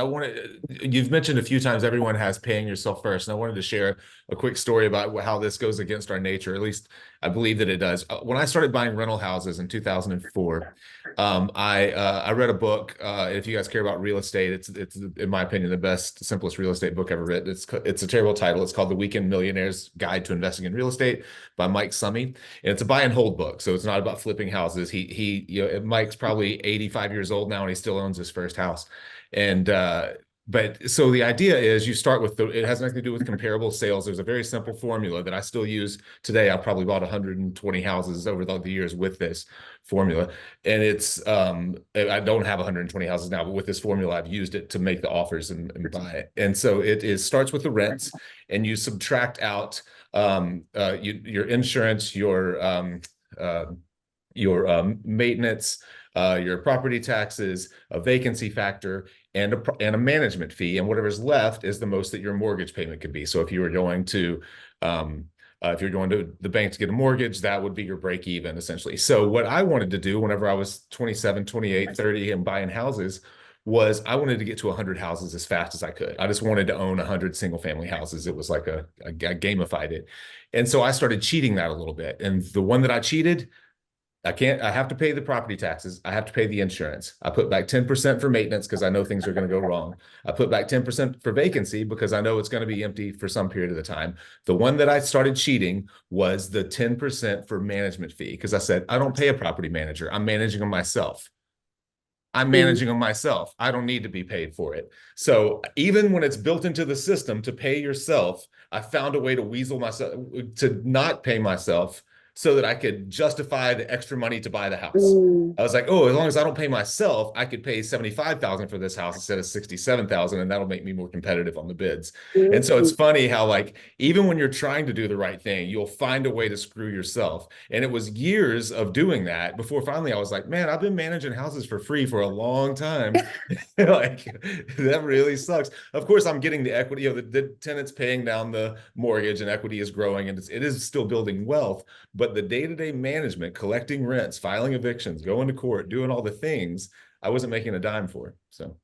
you've mentioned a few times everyone has paying yourself first, and I wanted to share a quick story about how this goes against our nature. At least I believe that it does. When I started buying rental houses in 2004, I read a book. If you guys care about real estate, it's in my opinion the best, simplest real estate book ever written. It's a terrible title. It's called The Weekend Millionaire's Guide to Investing in Real Estate by Mike Summey, and it's a buy and hold book. So it's not about flipping houses. Mike's probably 85 years old now, and he still owns his first house. And but so the idea is you start with it has nothing to do with comparable sales. There's a very simple formula that I still use today. I've probably bought 120 houses over the years with this formula. And I don't have 120 houses now, but with this formula, I've used it to make the offers and buy it. And so it starts with the rents, and you subtract out your insurance, your maintenance, your property taxes, a vacancy factor, and a management fee, and whatever's left is the most that your mortgage payment could be. So if you were going to the bank to get a mortgage, that would be your break even essentially. So what I wanted to do whenever I was 27, 28, 30 and buying houses was I wanted to get to 100 houses as fast as I could. I just wanted to own 100 single family houses. It was like I gamified it. And so I started cheating that a little bit. And the one that I cheated, I have to pay the property taxes. I have to pay the insurance. I put back 10% for maintenance because I know things are going to go wrong. I put back 10% for vacancy because I know it's going to be empty for some period of the time. The one that I started cheating was the 10% for management fee because I said, I don't pay a property manager. I'm managing them myself. I don't need to be paid for it. So even when it's built into the system to pay yourself, I found a way to weasel myself to not pay myself so that I could justify the extra money to buy the house. I was like, oh, as long as I don't pay myself, I could pay $75,000 for this house instead of $67,000, and that'll make me more competitive on the bids. And so it's funny how, like, even when you're trying to do the right thing, you'll find a way to screw yourself. And it was years of doing that before finally I was like, man, I've been managing houses for free for a long time. Like, that really sucks. Of course, I'm getting the equity of the tenants paying down the mortgage, and equity is growing, and it is still building wealth. But the day-to-day management, collecting rents, filing evictions, going to court, doing all the things, I wasn't making a dime for. So,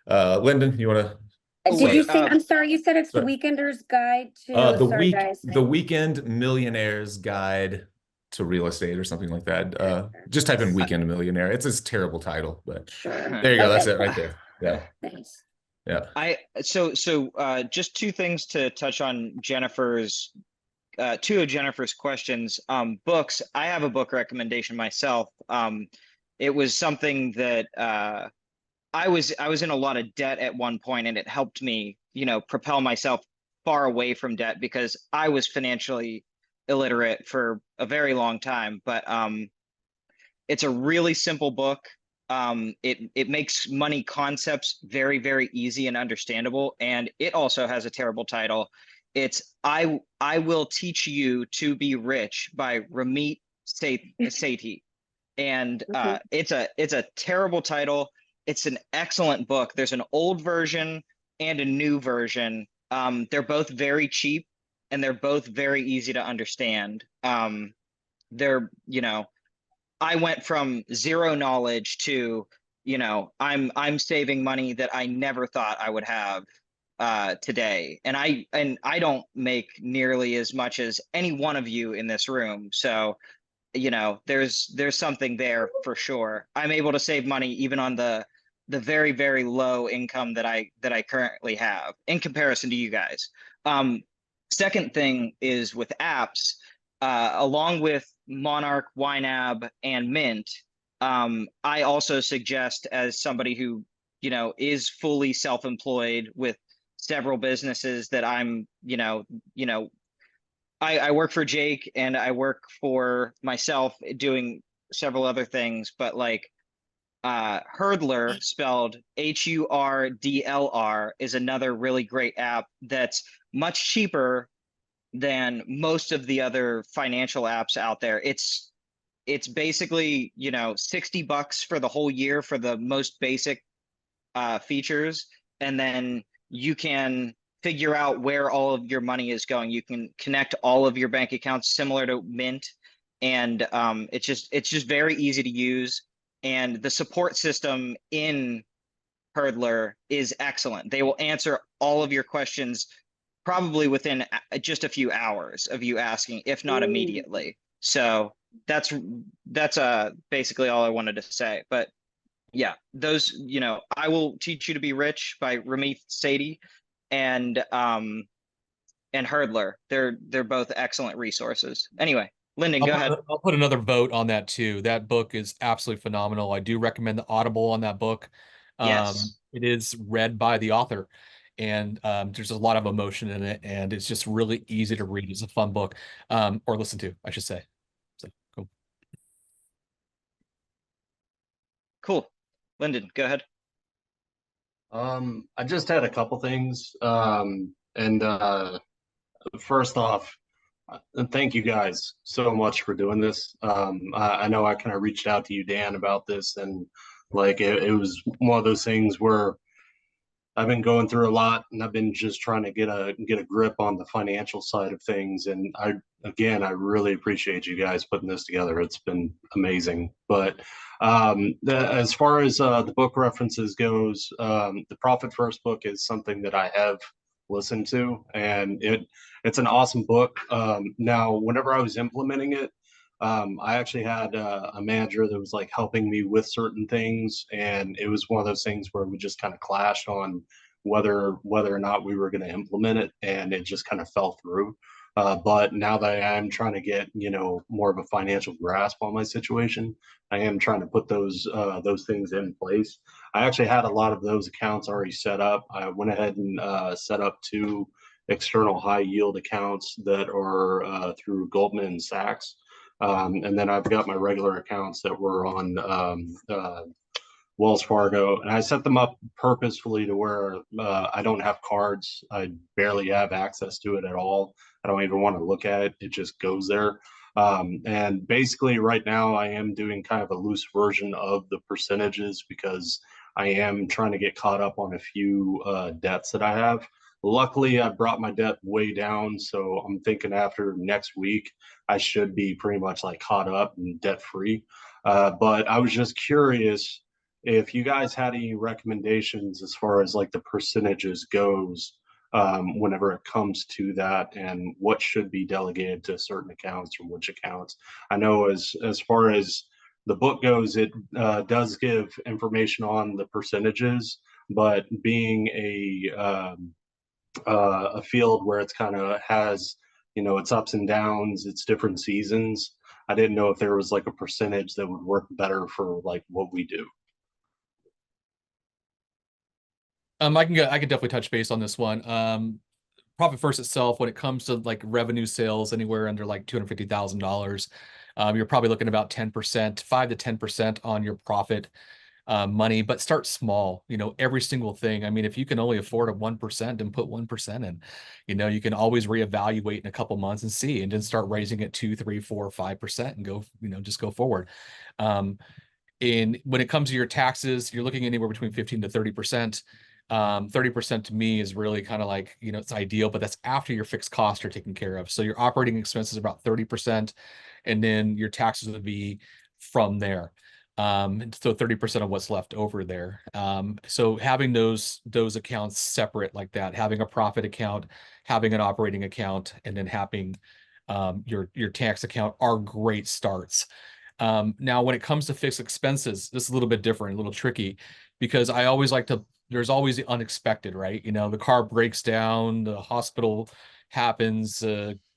Lyndon, you want to? Did you say? I'm sorry. You said it's the Weekender's Guide to. The Weekend Millionaire's Guide to Real Estate, or something like that. Just type in Weekend Millionaire. It's a terrible title, but there you go. That's it right there. Yeah. Thanks. Yeah. So just two things to touch on Jennifer's. Two of Jennifer's questions. Books. I have a book recommendation myself. It was something that I was in a lot of debt at one point, and it helped me, propel myself far away from debt because I was financially illiterate for a very long time. But it's a really simple book. It makes money concepts very, very easy and understandable, and it also has a terrible title. It's I Will Teach You to Be Rich by Ramit Sethi. And it's a terrible title. It's an excellent book. There's an old version and a new version. They're both very cheap, and they're both very easy to understand. They're, I went from zero knowledge to, I'm saving money that I never thought I would have today, and I don't make nearly as much as any one of you in this room, so there's something there for sure. I'm able to save money even on the very, very low income that I currently have in comparison to you guys. Second thing is with apps, along with Monarch, YNAB, and Mint, I also suggest, as somebody who is fully self-employed with several businesses that I'm, I work for Jake and I work for myself doing several other things, but like Hurdler, spelled HURDLR, is another really great app that's much cheaper than most of the other financial apps out there. It's basically, $60 for the whole year for the most basic features, and then you can figure out where all of your money is going. You can connect all of your bank accounts similar to Mint, and it's just very easy to use. And the support system in Hurdler is excellent. They will answer all of your questions probably within just a few hours of you asking, if not immediately. So that's basically all I wanted to say. But yeah, those, I Will Teach You to Be Rich by Ramit Sethi and Hurdler. They're both excellent resources. Anyway, Lyndon, go ahead. I'll put another vote on that too. That book is absolutely phenomenal. I do recommend the Audible on that book. Yes. It is read by the author, and there's a lot of emotion in it, and it's just really easy to read. It's a fun book, or listen to, I should say. So cool. Cool. Lyndon, go ahead. I just had a couple things. And first off, thank you guys so much for doing this. I know I kind of reached out to you, Dan, about this, and like it was one of those things where I've been going through a lot, and I've been just trying to get a grip on the financial side of things. And I really appreciate you guys putting this together. It's been amazing. But as far as the book references goes, the Profit First book is something that I have listened to, and it's an awesome book. Now, whenever I was implementing it, I actually had a manager that was like helping me with certain things, and it was one of those things where we just kind of clashed on whether or not we were going to implement it, and it just kind of fell through. But now that I am trying to get more of a financial grasp on my situation, I am trying to put those things in place. I actually had a lot of those accounts already set up. I went ahead and set up 2 external high yield accounts that are through Goldman Sachs. And then I've got my regular accounts that were on Wells Fargo, and I set them up purposefully to where I don't have cards. I barely have access to it at all. I don't even want to look at it. It just goes there. And basically right now I am doing kind of a loose version of the percentages because I am trying to get caught up on a few debts that I have. Luckily, I brought my debt way down, so I'm thinking after next week, I should be pretty much like caught up and debt free. But I was just curious if you guys had any recommendations as far as like the percentages goes, whenever it comes to that, and what should be delegated to certain accounts from which accounts. I know as far as the book goes, it does give information on the percentages, but being a field where it's kind of has its ups and downs, its different seasons, I didn't know if there was like a percentage that would work better for like what we do. I can definitely touch base on this one. Profit First itself, when it comes to like revenue sales anywhere under like $250,000, you're probably looking about 10%, 5 to 10% on your profit money, but start small. Every single thing. I mean, if you can only afford a 1%, and put 1% in. You can always reevaluate in a couple months and see, and then start raising it 2, 3, 4, 5% and go. Just go forward. And when it comes to your taxes, you're looking anywhere between 15 to 30%. 30% to me is really kind of like, it's ideal, but that's after your fixed costs are taken care of. So your operating expenses are about 30%, and then your taxes would be from there. So 30% of what's left over there. So having those accounts separate like that, having a profit account, having an operating account, and then having your tax account are great starts. Now, when it comes to fixed expenses, this is a little bit different, a little tricky, because I always like to, there's always the unexpected, right? The car breaks down, the hospital happens,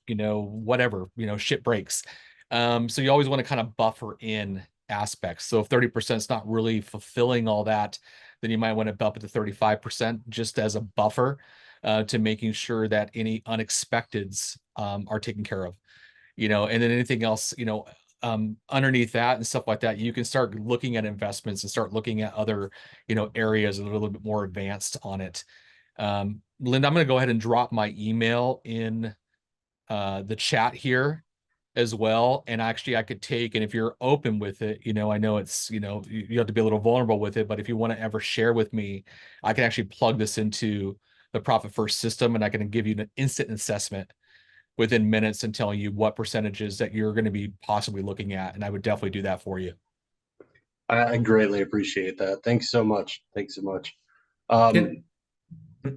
whatever, shit breaks. So you always want to kind of buffer in aspects. So if 30% is not really fulfilling all that, then you might want to bump it to 35% just as a buffer to making sure that any unexpecteds are taken care of, and then anything else, underneath that and stuff like that, you can start looking at investments and start looking at other, areas that are a little bit more advanced on it. Linda, I'm going to go ahead and drop my email in the chat here. as well. And actually I could take, and if you're open with it, I know it's, you have to be a little vulnerable with it, but if you want to ever share with me, I can actually plug this into the Profit First system, and I can give you an instant assessment within minutes and telling you what percentages that you're going to be possibly looking at. And I would definitely do that for you. I greatly appreciate that. Thanks so much. Thanks so much.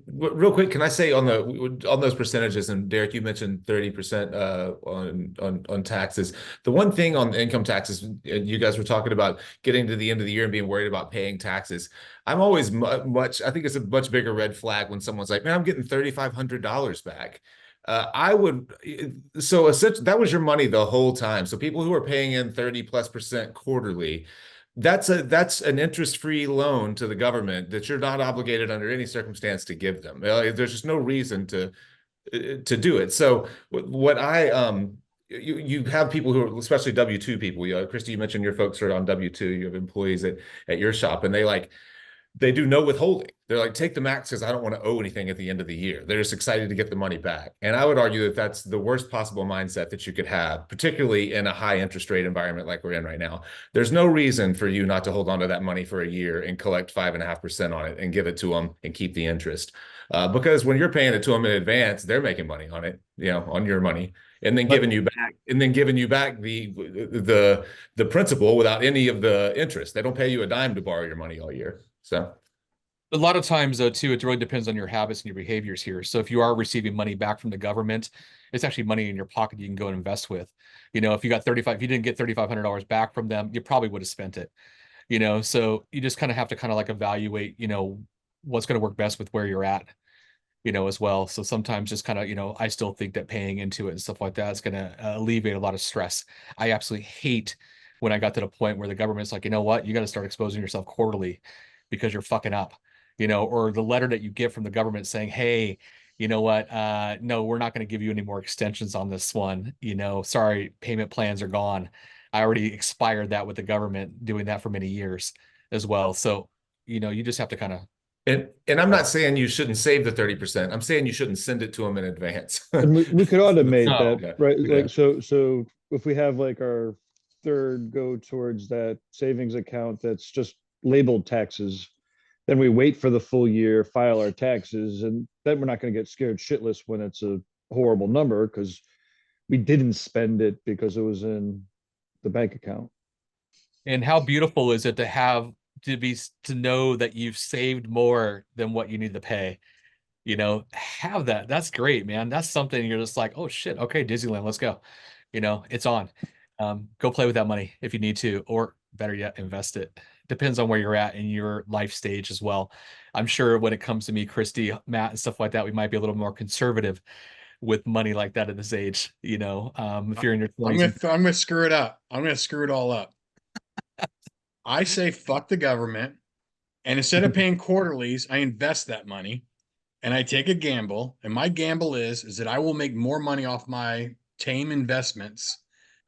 Real quick, can I say on those percentages, and Derek, you mentioned 30% on taxes. The one thing on income taxes, and you guys were talking about getting to the end of the year and being worried about paying taxes. I'm always I think it's a much bigger red flag when someone's like, man, I'm getting $3,500 back. So essentially that was your money the whole time. So people who are paying in 30+% quarterly, that's an interest-free loan to the government that you're not obligated under any circumstance to give them. There's just no reason to do it. So what you have people who are, especially W-2 people. Christy, you mentioned your folks are on W-2. You have employees at your shop, and they do no withholding. They're like, take the max because I don't want to owe anything at the end of the year. They're just excited to get the money back. And I would argue that that's the worst possible mindset that you could have, particularly in a high interest rate environment like we're in right now. There's no reason for you not to hold on to that money for a year and collect 5.5% on it and give it to them and keep the interest. Because when you're paying it to them in advance, they're making money on it, on your money, and then giving you back the principal without any of the interest. They don't pay you a dime to borrow your money all year. So a lot of times, though, too, it really depends on your habits and your behaviors here. So if you are receiving money back from the government, it's actually money in your pocket you can go and invest with. If you didn't get $3,500 back from them, you probably would have spent it. So you just kind of have to like evaluate, what's going to work best with where you're at, as well. So sometimes just kind of, I still think that paying into it and stuff like that is going to alleviate a lot of stress. I absolutely hate when I got to the point where the government's like, you know what, you got to start exposing yourself quarterly because you're fucking up, or the letter that you get from the government saying, hey, you know what, no, we're not going to give you any more extensions on this one. Sorry, payment plans are gone. I already expired that with the government doing that for many years as well. So, you just have to kind of. And I'm not saying you shouldn't save the 30%. I'm saying you shouldn't send it to them in advance. And we could automate Oh, that, okay. right? Okay. Like, so if we have like our third go towards that savings account that's just labeled taxes, then we wait for the full year, file our taxes, and then we're not going to get scared shitless when it's a horrible number because we didn't spend it because it was in the bank account. And how beautiful is it to know that you've saved more than what you need to pay? Have that. That's great, man. That's something you're just like, oh shit, okay, Disneyland, let's go. It's on. Go play with that money if you need to, or better yet, invest it. Depends on where you're at in your life stage as well. I'm sure when it comes to me, Christy, Matt, and stuff like that, we might be a little more conservative with money like that at this age. If you're in your 20s. I'm gonna screw it up. I'm gonna screw it all up. I say fuck the government, and instead of paying quarterlies, I invest that money, and I take a gamble. And my gamble is that I will make more money off my tame investments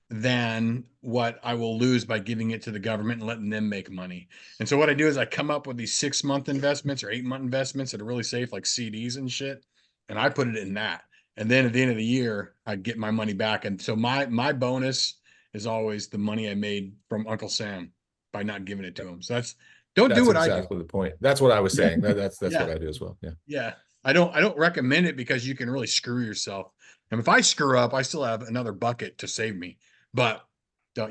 than what I will lose by giving it to the government and letting them make money. And so what I do is I come up with these 6-month investments or 8-month investments that are really safe, like CDs and shit, and I put it in that. And then at the end of the year, I get my money back. And so my bonus is always the money I made from Uncle Sam by not giving it to him. So that's do what exactly I do. The point. That's what I was saying. That's Yeah. what I do as well. Yeah. Yeah. I don't recommend it because you can really screw yourself. And if I screw up, I still have another bucket to save me. But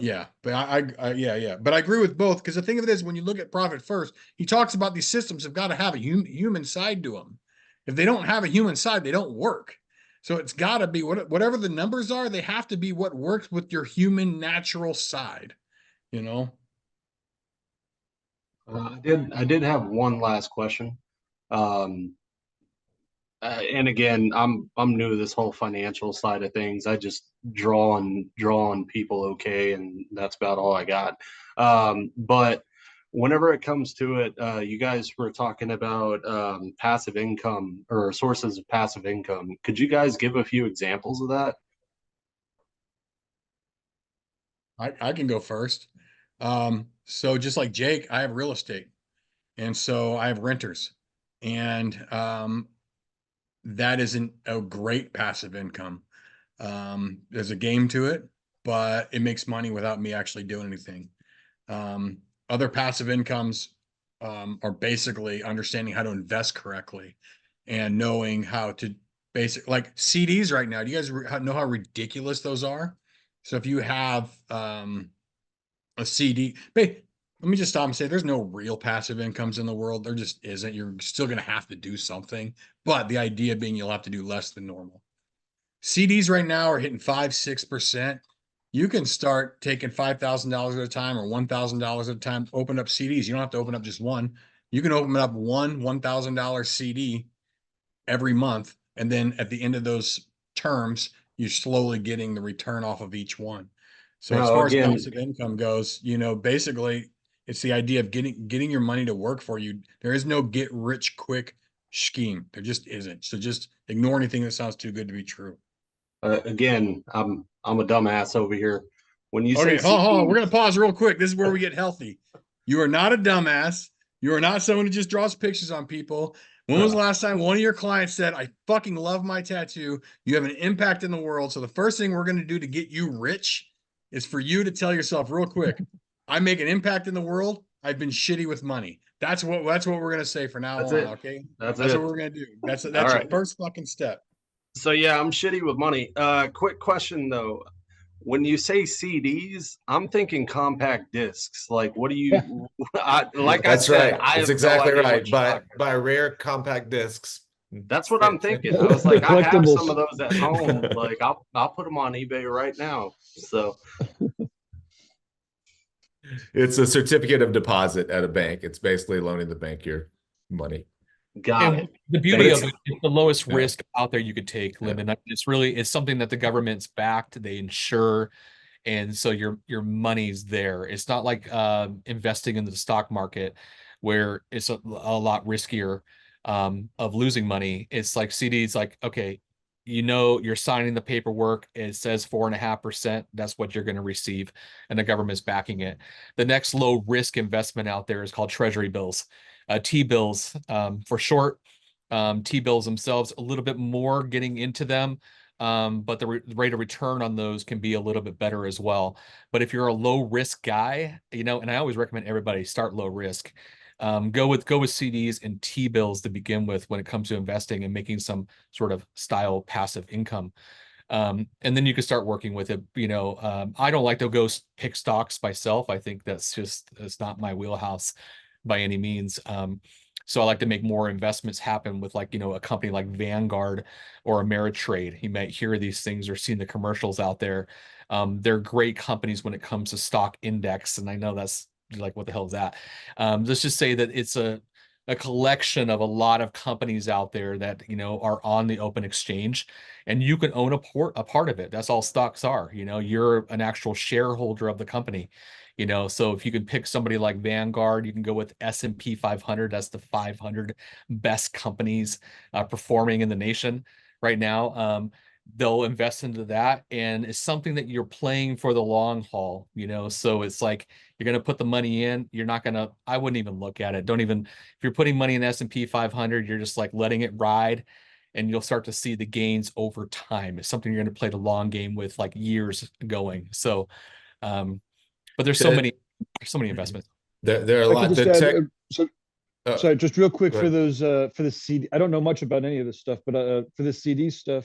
yeah, but yeah. But I agree with both, because the thing of it is, when you look at Profit First, he talks about these systems have got to have a human side to them. If they don't have a human side, they don't work. So it's got to be whatever the numbers are, they have to be what works with your human natural side, I did have one last question. And again, I'm new to this whole financial side of things. I just draw on people, okay, and that's about all I got. But whenever it comes to it, you guys were talking about passive income or sources of passive income. Could you guys give a few examples of that? I can go first. So just like Jake, I have real estate, and so I have renters, and that isn't a great passive income. There's a game to it. but it makes money without me actually doing anything. Other passive incomes are basically understanding how to invest correctly and knowing how to like CDs right now. Do you guys know how ridiculous those are? So if you have a CD, let me just stop and say there's no real passive incomes in the world. There just isn't. You're still going to have to do something, but the idea being you'll have to do less than normal. CDs right now are hitting 5-6%. You can start taking $5,000 at a time or $1,000 at a time. Open up CDs. You don't have to open up just one. You can open up one $1,000 CD every month, and then at the end of those terms, you're slowly getting the return off of each one. So as far as passive income goes, basically it's the idea of getting your money to work for you. There is no get rich quick scheme. There just isn't. So just ignore anything that sounds too good to be true. Again, I'm a dumbass over here. When you say hold on, we're gonna pause real quick. This is where we get healthy. You are not a dumbass. You are not someone who just draws pictures on people. When was the last time one of your clients said, I fucking love my tattoo. You have an impact in the world. So the first thing we're going to do to get you rich is for you to tell yourself real quick, I make an impact in the world. I've been shitty with money. That's what we're going to say for now on. Okay. That's what we're going to do. That's your first fucking step. So yeah, I'm shitty with money. Quick question though. When you say CDs, I'm thinking compact discs. Like, what do you? That's right. That's exactly right. By rare compact discs. That's what I'm thinking. I was like, I have some of those at home. Like, I'll put them on eBay right now. So it's a certificate of deposit at a bank. It's basically loaning the bank your money. Got it. The beauty of it is the lowest risk out there you could take, Lyndon. It's something that the government's backed, they insure, and so your money's there. It's not like investing in the stock market where it's a lot riskier of losing money. It's like CDs, like, okay, you're signing the paperwork, it says 4.5%, that's what you're going to receive, and the government's backing it. The next low risk investment out there is called treasury bills. T-bills for short. T-bills themselves, a little bit more getting into them, but the rate of return on those can be a little bit better as well. But if you're a low risk guy, and I always recommend everybody start low risk. Go with CDs and T-bills to begin with when it comes to investing and making some sort of style passive income. And then you can start working with it. I don't like to go pick stocks myself. I think it's not my wheelhouse by any means. So I like to make more investments happen with a company like Vanguard or Ameritrade. You might hear these things or seen the commercials out there. They're great companies when it comes to stock index. And I know that's like, what the hell is that? Let's just say that it's a collection of a lot of companies out there that, are on the open exchange, and you can own a part of it. That's all stocks are. You're an actual shareholder of the company. So if you can pick somebody like Vanguard, you can go with S&P 500. That's the 500 best companies performing in the nation right now. They'll invest into that, and it's something that you're playing for the long haul. So it's like you're going to put the money in. You're not going to. I wouldn't even look at it. If you're putting money in S&P 500, you're just like letting it ride, and you'll start to see the gains over time. It's something you're going to play the long game with, like years going. So. But there's so many investments. There are a lot. Sorry, just real quick for those for the CD. I don't know much about any of this stuff, but for the CD stuff,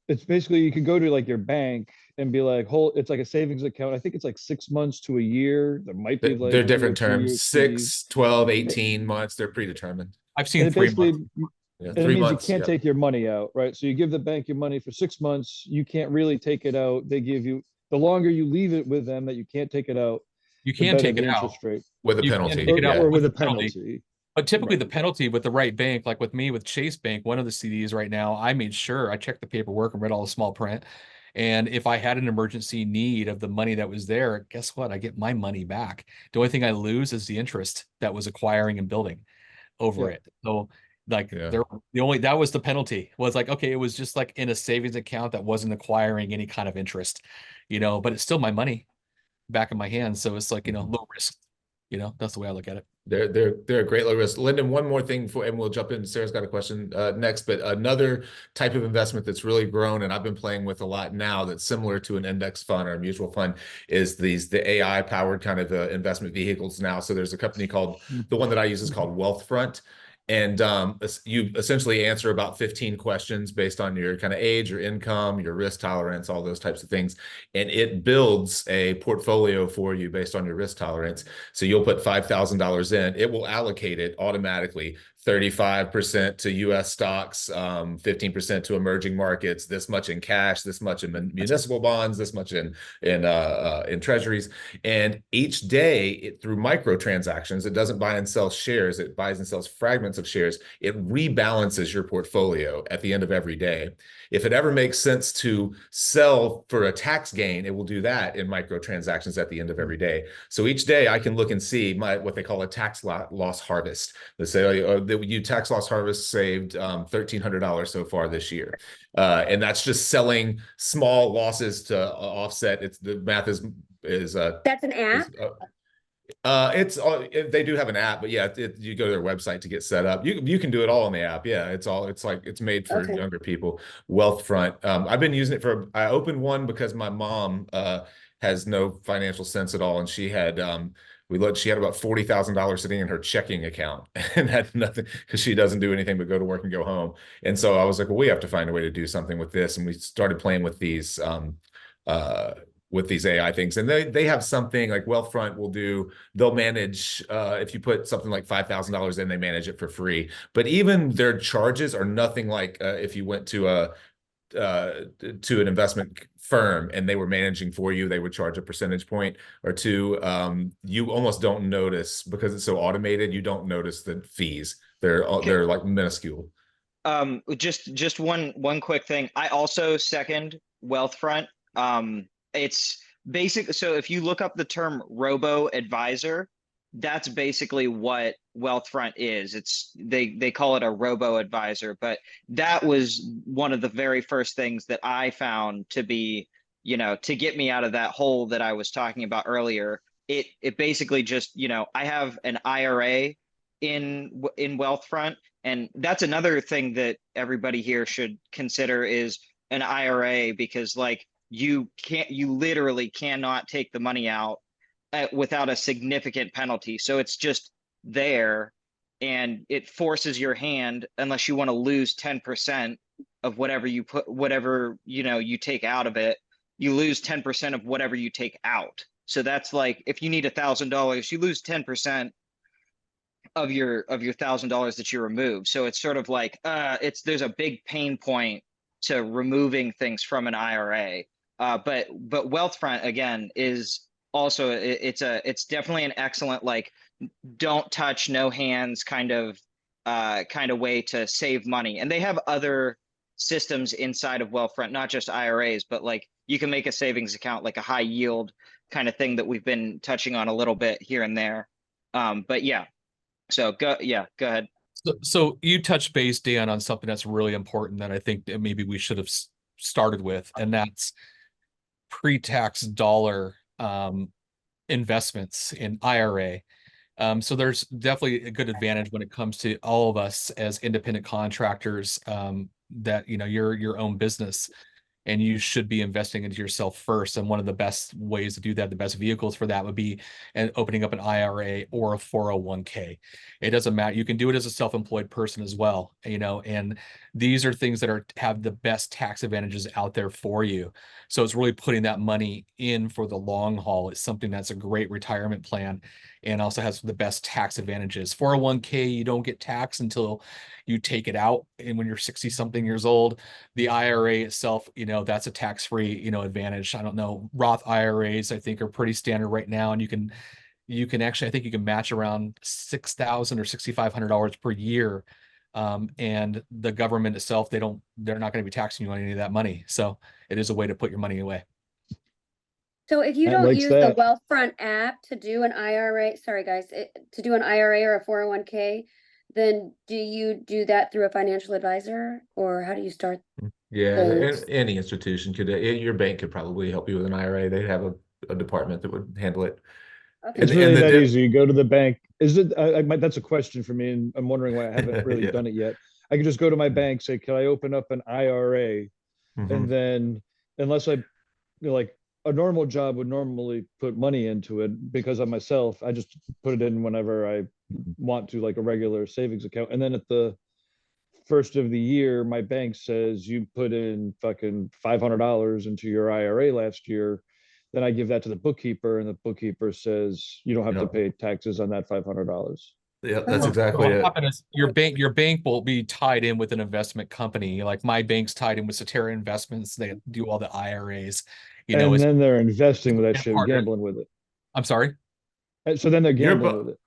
it's basically you can go to like your bank and be like, it's like a savings account. I think it's like 6 months to a year. There might be like they're different terms: 6, 12, 18 months. They're predetermined. I've seen 3 months. Yeah, and it means you can't take your money out, right? So you give the bank your money for 6 months. You can't really take it out. They give you. The longer you leave it with them, that you can't take it out. You can take it out with a penalty, or with a penalty. But typically, the penalty with the right bank, like with me with Chase Bank, one of the CDs right now, I made sure I checked the paperwork and read all the small print. And if I had an emergency need of the money that was there, guess what? I get my money back. The only thing I lose is the interest that was acquiring and building over it. So that was the penalty. Was like, okay, it was just like in a savings account that wasn't acquiring any kind of interest, but it's still my money back in my hands. So it's like, low risk, that's the way I look at it. They're a great low risk. Lyndon, one more thing for, and we'll jump in. Sarah's got a question next, but another type of investment that's really grown and I've been playing with a lot now that's similar to an index fund or a mutual fund is the AI powered kind of investment vehicles now. So there's a company called, the one that I use is called Wealthfront. And you essentially answer about 15 questions based on your kind of age, your income, your risk tolerance, all those types of things. And it builds a portfolio for you based on your risk tolerance. So you'll put $5,000 in, it will allocate it automatically, 35% to US stocks, 15% to emerging markets, this much in cash, this much in municipal bonds, this much in treasuries. And each day through microtransactions, it doesn't buy and sell shares, it buys and sells fragments of shares. It rebalances your portfolio at the end of every day. If it ever makes sense to sell for a tax gain, it will do that in microtransactions at the end of every day. So each day I can look and see what they call a tax loss harvest. They say you tax loss harvest saved $1,300 so far this year. And that's just selling small losses to offset. It's the math is That's an app? It's they do have an app, but yeah, you go to their website to get set up. You can do it all on the app. Yeah, it's made for younger people. Wealthfront. I've been using it I opened one because my mom has no financial sense at all, and she had she had about $40,000 sitting in her checking account and had nothing because she doesn't do anything but go to work and go home. And so I was like, well, we have to find a way to do something with this, and we started playing with these AI things. And they have something like Wealthfront they'll manage, if you put something like $5,000 in, they manage it for free. But even their charges are nothing like if you went to an investment firm and they were managing for you, they would charge a percentage point or two. You almost don't notice because it's so automated, you don't notice the fees. They're like minuscule. Just one quick thing. I also second Wealthfront. It's basic. So if you look up the term robo advisor, that's basically what Wealthfront is. They call it a robo advisor, but that was one of the very first things that I found to be, to get me out of that hole that I was talking about earlier. It basically just, I have an IRA in Wealthfront, and that's another thing that everybody here should consider is an IRA, because like you literally cannot take the money out without a significant penalty. So it's just there, and it forces your hand unless you want to lose 10% of whatever you you take out of it. You lose 10% of whatever you take out. So that's like if you need $1,000, you lose 10% of your $1,000 that you remove. So it's sort of like there's a big pain point to removing things from an IRA. But Wealthfront again is also it's definitely an excellent like don't touch, no hands kind of way to save money. And they have other systems inside of Wealthfront, not just IRAs, but like you can make a savings account like a high yield kind of thing that we've been touching on a little bit here and there. But yeah, so go ahead. So you touched base, Dan, on something that's really important that I think that maybe we should have started with, and that's pre-tax dollar investments in IRA. So there's definitely a good advantage when it comes to all of us as independent contractors, that you're your own business and you should be investing into yourself first. And one of the best ways to do that, the best vehicles for that would be opening up an IRA or a 401k. It doesn't matter. You can do it as a self-employed person as well, and these are things that have the best tax advantages out there for you. So it's really putting that money in for the long haul. It's something that's a great retirement plan and also has the best tax advantages. 401k, you don't get taxed until you take it out, and when you're 60 something years old. The IRA itself, that's a tax-free, advantage. I don't know, Roth IRAs I think are pretty standard right now, and you can actually, I think you can match around $6,000 or $6,500 per year, and the government itself, they're not going to be taxing you on any of that money. So it is a way to put your money away. So if you don't use the Wealthfront app to do an IRA, sorry guys, to do an IRA or a 401k, then do you do that through a financial advisor, or how do you start? Yeah, any institution could. Your bank could probably help you with an IRA. They have a department that would handle it. Okay. It's really that easy. You go to the bank, Is it, that's a question for me, and I'm wondering why I haven't really Yeah. done it yet. I can just go to my bank, say, can I open up an IRA? And Mhm. then, unless like a normal job would normally put money into it, because of myself, I just put it in whenever I want to, like a regular savings account. And then at the first of the year, my bank says you put in fucking $500 into your IRA last year. Then I give that to the bookkeeper, and the bookkeeper says you don't have to Yeah. pay taxes on that $500. Yeah, that's Oh. So exactly what it. happened is your bank will be tied in with an investment company. Like my bank's tied in with Cetera Investments. They do all the IRAs. You know, And it's then they're investing with that shit, partners. gambling with it. I'm sorry. And so then they're You're gambling bu- with it.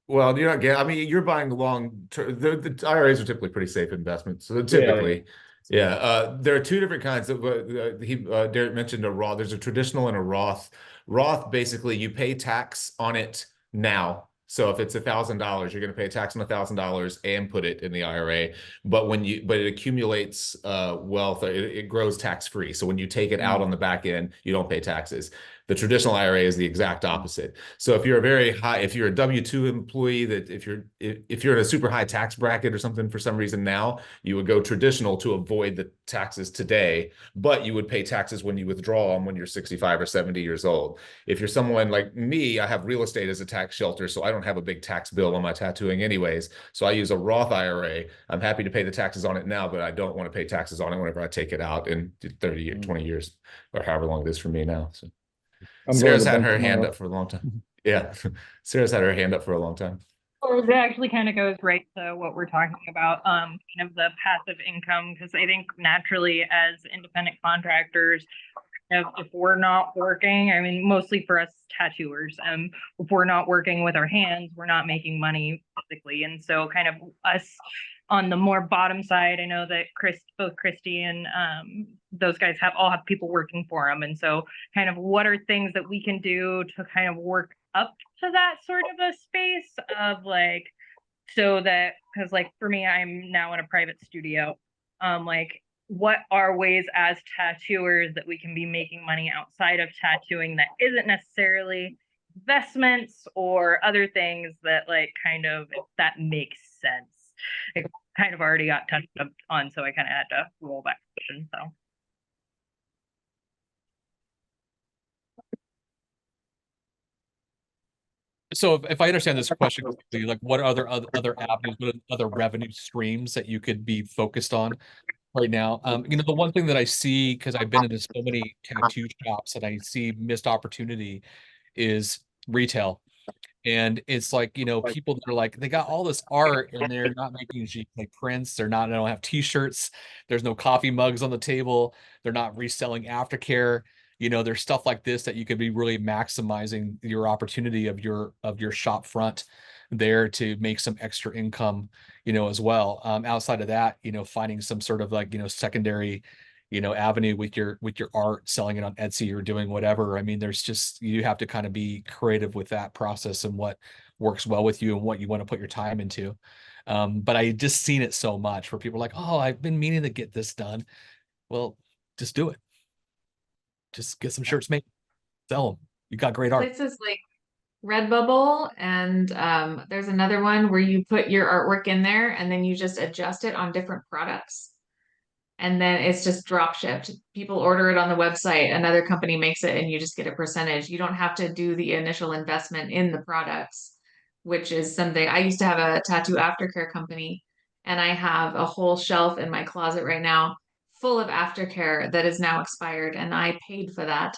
well, you're not getting. I mean, you're buying long term. The IRAs are typically pretty safe investments. So Yeah. typically, yeah. There are two different kinds of. Derek mentioned a Roth. There's a traditional and a Roth. Roth, basically, you pay tax on it now. So if it's $1,000, you're going to pay tax on $1,000 and put it in the IRA. But it accumulates wealth. It grows tax free. So when you take it out on the back end, you don't pay taxes. The traditional IRA is the exact opposite. So if you're if you're a W-2 employee, that if you're in a super high tax bracket or something for some reason now, you would go traditional to avoid the taxes today, but you would pay taxes when you withdraw them when you're 65 or 70 years old. If you're someone like me, I have real estate as a tax shelter, so I don't have a big tax bill on my tattooing anyways. So I use a Roth IRA. I'm happy to pay the taxes on it now, but I don't want to pay taxes on it whenever I take it out in 30 or 20 years or however long it is for me now. So I'm going to Sarah's the had bank her hand tomorrow. up for a long time. Yeah. Sarah's had her hand up for a long time. Or that actually kind of goes right to what we're talking about, kind of the passive income, because I think naturally as independent contractors, if we're not working, I mean, mostly for us tattooers, if we're not working with our hands, we're not making money physically. And so kind of us on the more bottom side, I know that both Christy and those guys all have people working for them. And so kind of what are things that we can do to kind of work up to that sort of a space of like, so that, because like for me, I'm now in a private studio, like what are ways as tattooers that we can be making money outside of tattooing that isn't necessarily investments or other things that like kind of, if that makes sense. It kind of already got touched on, so I kind of had to roll back question. So So if I understand this question correctly, like what are other avenues, what are other revenue streams that you could be focused on right now? The one thing that I see, because I've been into so many tattoo shops and I see missed opportunity, is retail. And it's like, people that are like, they got all this art and they're not making like prints. They don't have t-shirts. There's no coffee mugs on the table. They're not reselling aftercare. There's stuff like this that you could be really maximizing your opportunity of your shop front there to make some extra income, as well. Outside of that, finding some sort of like, secondary avenue with your art, selling it on Etsy or doing whatever. I mean, you have to kind of be creative with that process and what works well with you and what you want to put your time into. But I just seen it so much where people are like, oh, I've been meaning to get this done. Well, just do it. Just get some shirts made, sell them. You got great art. Places like Redbubble, and there's another one where you put your artwork in there and then you just adjust it on different products. And then it's just drop shipped. People order it on the website, another company makes it, and you just get a percentage. You don't have to do the initial investment in the products, which is something I used to have a tattoo aftercare company, and I have a whole shelf in my closet right now full of aftercare that is now expired, and I paid for that.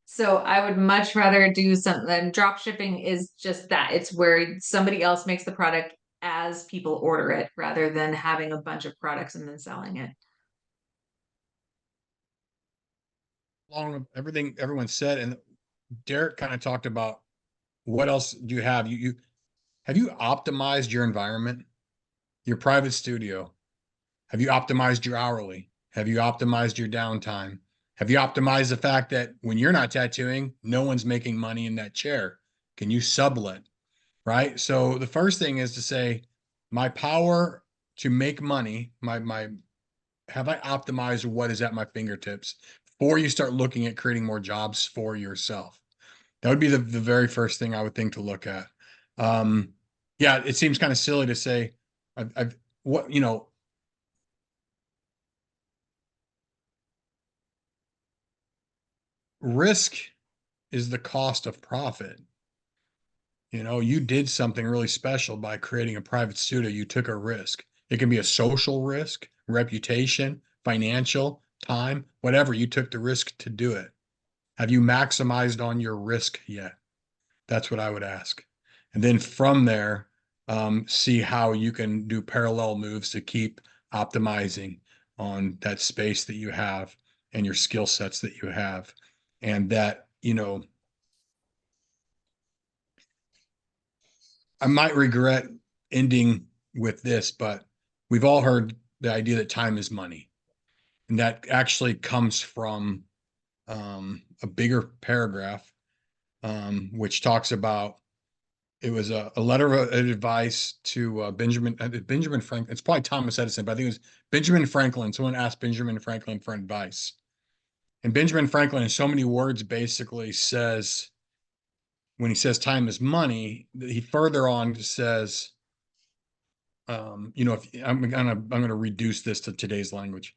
So I would much rather do something. Drop shipping is just that. It's where somebody else makes the product as people order it rather than having a bunch of products and then selling it. Along everything everyone said, and Derek kind of talked about what else do you have? You have you optimized your environment, your private studio? Have you optimized your hourly? Have you optimized your downtime? Have you optimized the fact that when you're not tattooing, no one's making money in that chair? Can you sublet? Right. So the first thing is to say, my power to make money, my have I optimized what is at my fingertips before you start looking at creating more jobs for yourself? That would be the very first thing I would think to look at. Yeah, it seems kind of silly to say, I've what, risk is the cost of profit. You did something really special by creating a private studio. You took a risk. It can be a social risk, reputation, financial, time, whatever. You took the risk to do it. Have you maximized on your risk yet? That's what I would ask. And then from there, see how you can do parallel moves to keep optimizing on that space that you have and your skill sets that you have. And that, I might regret ending with this, but we've all heard the idea that time is money. And that actually comes from a bigger paragraph, which talks about it was a letter of advice to Benjamin Franklin. It's probably Thomas Edison, but I think it was Benjamin Franklin. Someone asked Benjamin Franklin for advice. And Benjamin Franklin, in so many words, basically says, when he says time is money, he further on says, if I'm gonna reduce this to today's language.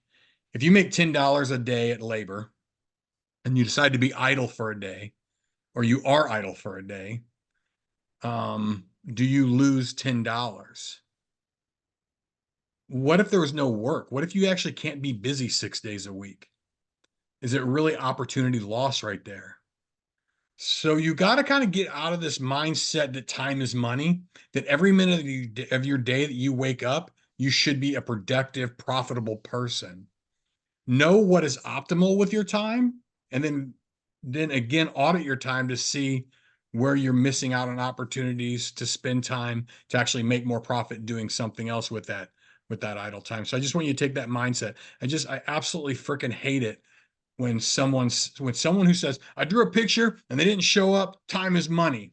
If you make $10 a day at labor and you decide to be idle for a day, or you are idle for a day, do you lose $10? What if there was no work? What if you actually can't be busy 6 days a week? Is it really opportunity loss right there? So you got to kind of get out of this mindset that time is money, that every minute of your day that you wake up, you should be a productive, profitable person. Know what is optimal with your time, and then again audit your time to see where you're missing out on opportunities to spend time to actually make more profit doing something else with that idle time. So I just want you to take that mindset. I absolutely freaking hate it when someone who says, I drew a picture and they didn't show up, time is money.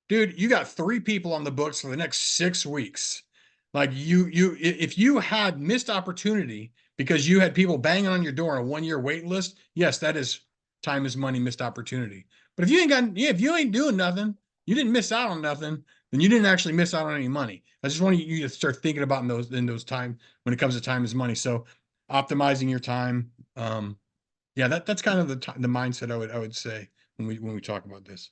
Dude, you got 3 people on the books for the next 6 weeks. Like if you had missed opportunity because you had people banging on your door on a 1-year wait list, yes, that is time is money, missed opportunity. But if you ain't doing nothing, you didn't miss out on nothing, then you didn't actually miss out on any money. I just want you to start thinking about in those time when it comes to time is money. So optimizing your time. Yeah, that's kind of the mindset I would say when we talk about this.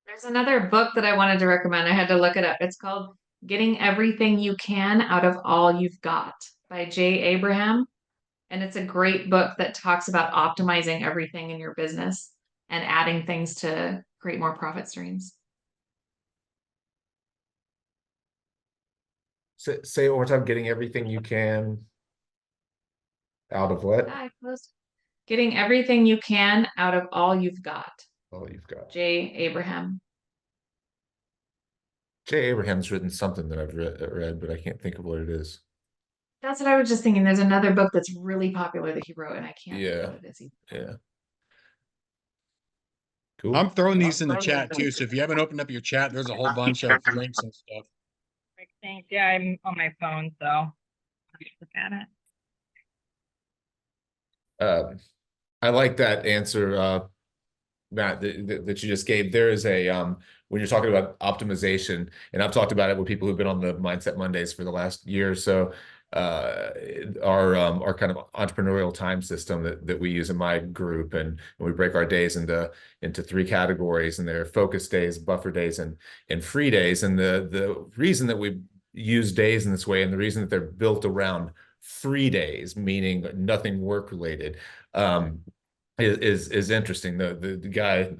There's another book that I wanted to recommend. I had to look it up. It's called Getting Everything You Can Out of All You've Got by Jay Abraham. And it's a great book that talks about optimizing everything in your business and adding things to create more profit streams. Say it one more time. Getting everything you can out of what? Getting everything you can out of all you've got. All you've got. Jay Abraham. Jay Abraham's written something that I've read, but I can't think of what it is. That's what I was just thinking. There's another book that's really popular that he wrote, and I can't think what it is either. Yeah. Cool. I'm throwing these in the chat too. So if you haven't opened up your chat, there's a whole bunch of links and stuff. Thanks. Yeah, I'm on my phone, so I'll look at it. I like that answer, Matt, that you just gave. There is a when you're talking about optimization, and I've talked about it with people who've been on the Mindset Mondays for the last year or so. Our kind of entrepreneurial time system that we use in my group, and we break our days into 3 categories, and they're focus days, buffer days, and free days. And the reason that we use days in this way, and the reason that they're built around free days, meaning nothing work related, is interesting. The guy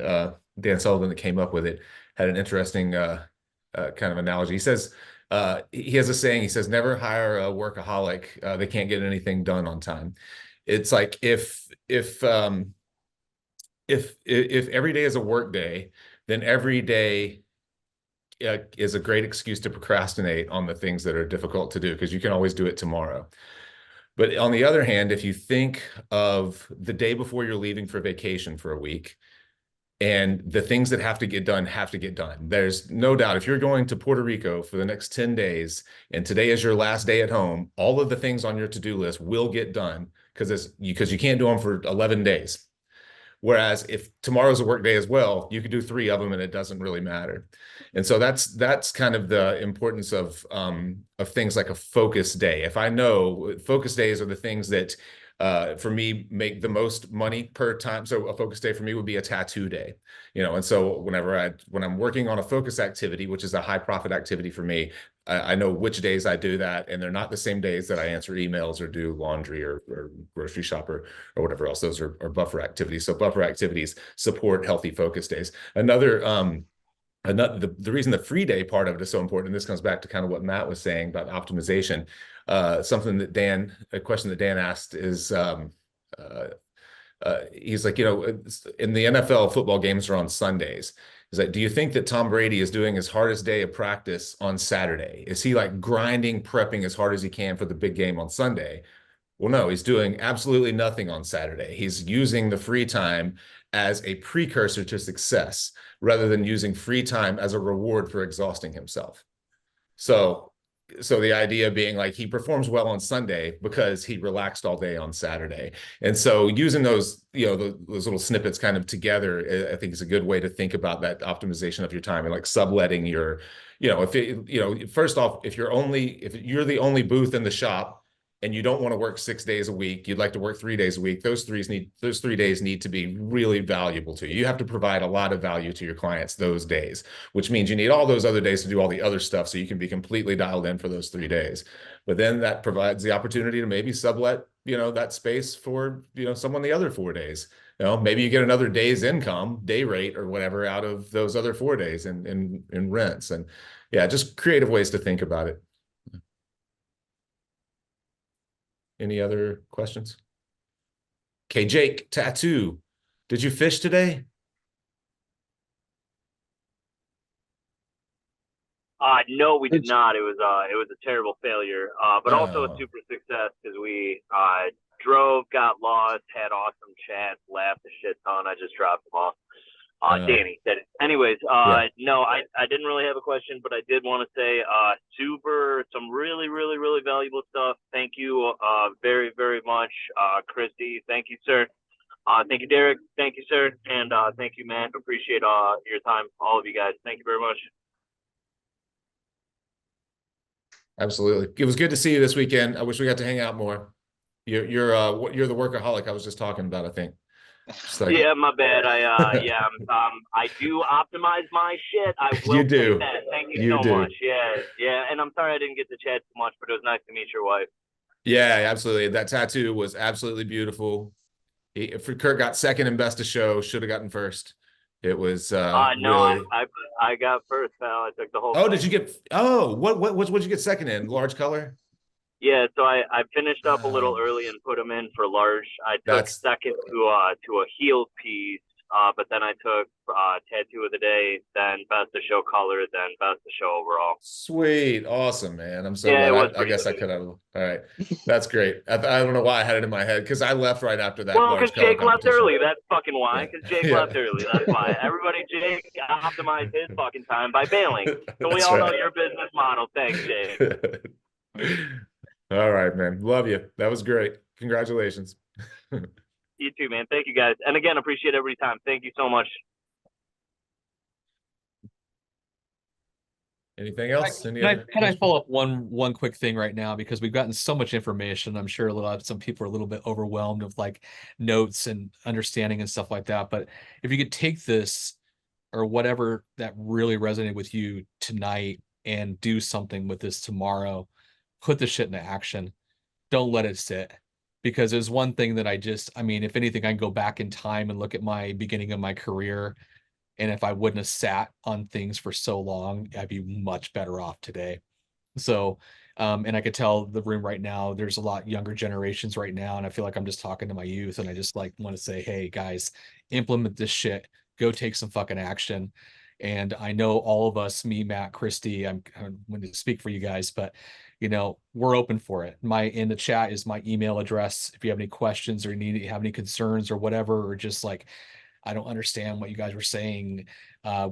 Dan Sullivan that came up with it had an interesting kind of analogy. He says he has a saying. He says, "Never hire a workaholic. They can't get anything done on time." It's like if every day is a work day, then every day is a great excuse to procrastinate on the things that are difficult to do, because you can always do it tomorrow. But on the other hand, if you think of the day before you're leaving for vacation for a week, and the things that have to get done, there's no doubt if you're going to Puerto Rico for the next 10 days, and today is your last day at home, all of the things on your to-do list will get done because you can't do them for 11 days. Whereas if tomorrow's a work day as well, you could do 3 of them and it doesn't really matter. And so that's kind of the importance of things like a focus day. If I know focus days are the things that for me make the most money per time. So a focus day for me would be a tattoo day, and so when I'm working on a focus activity, which is a high profit activity for me, I know which days I do that, and they're not the same days that I answer emails or do laundry or grocery shop or whatever else. Those are buffer activities. So buffer activities support healthy focus days. The reason the free day part of it is so important, and this comes back to kind of what Matt was saying about optimization. A question that Dan asked is, he's like, in the NFL, football games are on Sundays. He's like, do you think that Tom Brady is doing his hardest day of practice on Saturday? Is he like grinding, prepping as hard as he can for the big game on Sunday? Well, no, he's doing absolutely nothing on Saturday. He's using the free time as a precursor to success rather than using free time as a reward for exhausting himself. So the idea being like he performs well on Sunday because he relaxed all day on Saturday. And so using those, those little snippets kind of together, I think is a good way to think about that optimization of your time and like subletting your, first off, if you're the only booth in the shop, and you don't want to work 6 days a week, you'd like to work 3 days a week, those 3 days need to be really valuable to you. You have to provide a lot of value to your clients those days, which means you need all those other days to do all the other stuff so you can be completely dialed in for those 3 days. But then that provides the opportunity to maybe sublet, that space for, someone the other 4 days. Maybe you get another day's income, day rate or whatever out of those other 4 days in rents. And yeah, just creative ways to think about it. Any other questions? Okay, Jake, tattoo. Did you fish today? No, we did not. It was a terrible failure, but also a super success because we drove, got lost, had awesome chats, laughed a shit ton. I just dropped them off. Danny said it. Anyways, no, I didn't really have a question, but I did want to say some really, really, really valuable stuff. Thank you very, very much. Christy, thank you, sir. Thank you, Derek. Thank you, sir. And thank you, Matt. Appreciate your time, all of you guys. Thank you very much. Absolutely. It was good to see you this weekend. I wish we got to hang out more. You're the workaholic I was just talking about, I think. Yeah, my bad. I do optimize my shit. I will you do. say that. Thank you so much. Yeah. And I'm sorry I didn't get to chat too much, but it was nice to meet your wife. Yeah, absolutely. That tattoo was absolutely beautiful. Kurt got second in best of show. Should have gotten first. It was no, really... I got first, pal. I took the whole Oh, thing. did you get... Oh, what'd you get second in? Large color? Yeah, so I finished up a little early and put them in for large. I took second to a heel piece, but then I took tattoo of the day, then best of show color, then best of show overall. Sweet, awesome, man. I'm so glad. I guess I could have. All right, that's great. I don't know why I had it in my head because I left right after that. Well, because Jake left early. That's fucking why. Because Jake left early. That's why. Jake optimized his fucking time by bailing. So we all know your business model. Thanks, Jake. All right, man. Love you. That was great. Congratulations. You too, man. Thank you, guys. And again, appreciate every time. Thank you so much. Anything else? Can I follow up one quick thing right now, because we've gotten so much information. I'm sure some people are a little bit overwhelmed of like notes and understanding and stuff like that. But if you could take this or whatever that really resonated with you tonight and do something with this tomorrow, put the shit into action. Don't let it sit. Because there's one thing that if anything, I can go back in time and look at my beginning of my career. And if I wouldn't have sat on things for so long, I'd be much better off today. So, and I could tell the room right now, there's a lot younger generations right now. And I feel like I'm just talking to my youth. And I just like want to say, hey guys, implement this shit, go take some fucking action. And I know all of us, me, Matt, Christy, I'm going to speak for you guys, but we're open for it. In the chat is my email address. If you have any questions or have any concerns or whatever, or just like, I don't understand what you guys were saying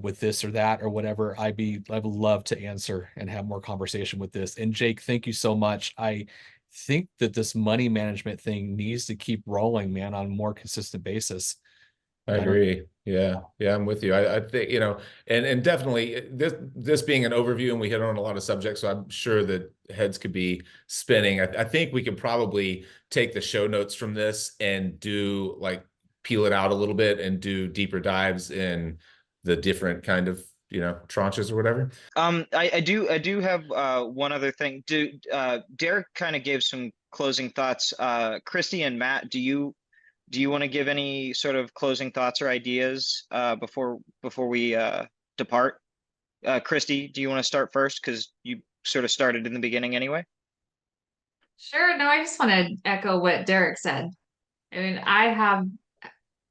with this or that or whatever, I would love to answer and have more conversation with this. And Jake, thank you so much. I think that this money management thing needs to keep rolling, man, on a more consistent basis. I agree. Yeah, I'm with you. I think, and definitely this being an overview, and we hit on a lot of subjects, so I'm sure that heads could be spinning. I think we could probably take the show notes from this and do like peel it out a little bit and do deeper dives in the different kind of, tranches or whatever. I do have one other thing. Derek kind of gave some closing thoughts. Christy and Matt, do you want to give any sort of closing thoughts or ideas before we depart? Christy, do you want to start first? Because you sort of started in the beginning anyway. Sure. No, I just want to echo what Derek said. I mean, I have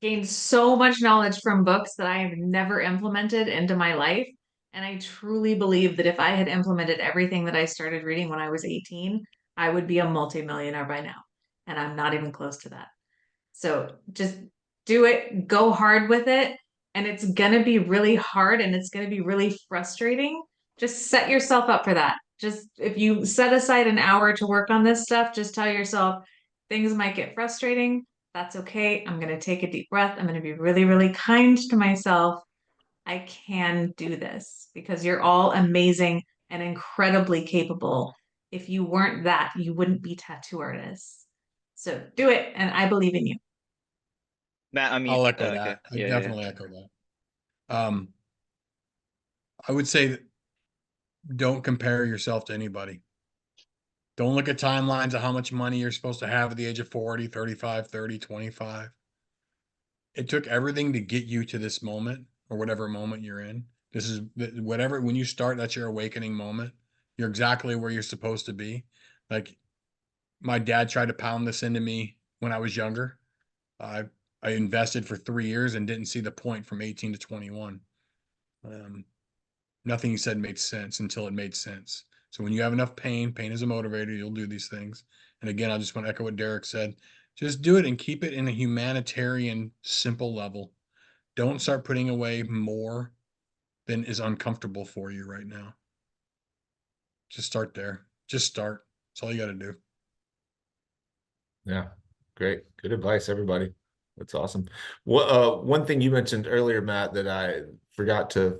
gained so much knowledge from books that I have never implemented into my life. And I truly believe that if I had implemented everything that I started reading when I was 18, I would be a multimillionaire by now. And I'm not even close to that. So just do it, go hard with it. And it's going to be really hard and it's going to be really frustrating. Just set yourself up for that. Just if you set aside an hour to work on this stuff, just tell yourself things might get frustrating. That's okay. I'm going to take a deep breath. I'm going to be really, really kind to myself. I can do this because you're all amazing and incredibly capable. If you weren't that, you wouldn't be tattoo artists. So do it. And I believe in you. Matt, I'll echo okay. that. I Yeah, definitely echo that. I would say that don't compare yourself to anybody. Don't look at timelines of how much money you're supposed to have at the age of 40, 35, 30, 25. It took everything to get you to this moment or whatever moment you're in. This is whatever, when you start, that's your awakening moment. You're exactly where you're supposed to be. Like my dad tried to pound this into me when I was younger. I invested for 3 years and didn't see the point from 18 to 21. Nothing he said made sense until it made sense. So when you have enough pain is a motivator, you'll do these things. And again, I just want to echo what Derek said. Just do it and keep it in a humanitarian, simple level. Don't start putting away more than is uncomfortable for you right now. Just start there. Just start. That's all you got to do. Yeah, great. Good advice, everybody. That's awesome. Well, one thing you mentioned earlier, Matt, that I forgot to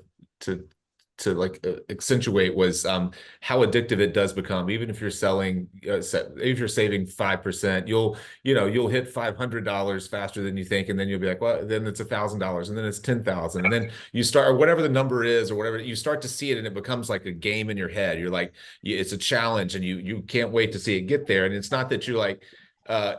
like accentuate was how addictive it does become. Even if you're selling, if you're saving 5%, you'll hit $500 faster than you think, and then you'll be like, well, then it's $1,000, and then it's 10,000, and then you start, or whatever the number is, or whatever, you start to see it, and it becomes like a game in your head. You're like, it's a challenge, and you can't wait to see it get there. And it's not that you're like,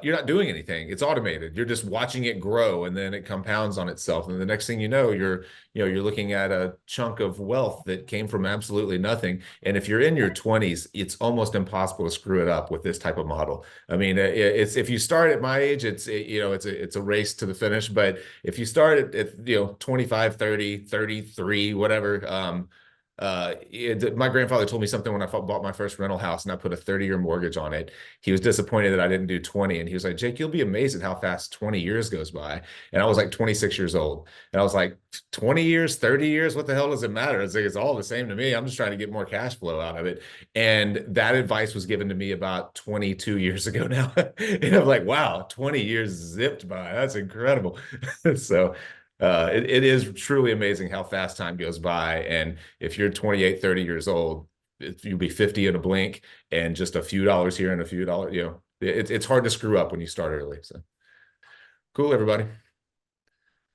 you're not doing anything. It's automated. You're just watching it grow, and then it compounds on itself. And the next thing you know, you're looking at a chunk of wealth that came from absolutely nothing. And if you're in your 20s, it's almost impossible to screw it up with this type of model. I mean, it's, if you start at my age, it's a race to the finish. But if you start at 25, 30, 33, whatever, my grandfather told me something when I bought my first rental house and I put a 30-year mortgage on it. He was disappointed that I didn't do 20. And he was like, Jake, you'll be amazed at how fast 20 years goes by. And I was like 26 years old. And I was like, 20 years, 30 years, what the hell does it matter? It's like, it's all the same to me. I'm just trying to get more cash flow out of it. And that advice was given to me about 22 years ago now. And I'm like, wow, 20 years zipped by. That's incredible. So it is truly amazing how fast time goes by. And if you're 28, 30 years old, you'll be 50 in a blink, and just a few dollars here and a few dollars, it's hard to screw up when you start early. So cool, everybody.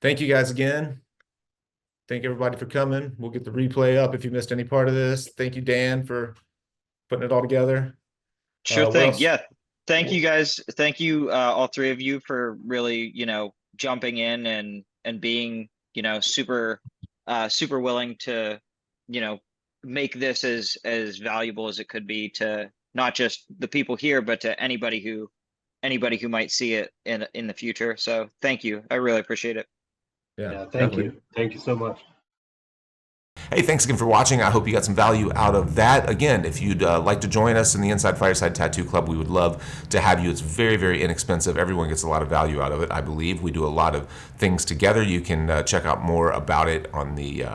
Thank you guys again. Thank everybody for coming. We'll get the replay up if you missed any part of this. Thank you, Dan, for putting it all together. Sure thing. Yeah. Thank you guys. Thank you, all three of you, for really, jumping in and being, super willing to, make this as valuable as it could be to not just the people here, but to anybody who might see it in the future. So thank you. I really appreciate it. Yeah, thank you. Thank you so much. Hey, thanks again for watching. I hope you got some value out of that. Again, if you'd like to join us in the Inside Fireside Tattoo Club, we would love to have you. It's very, very inexpensive. Everyone gets a lot of value out of it, I believe. We do a lot of things together. You can check out more about it on the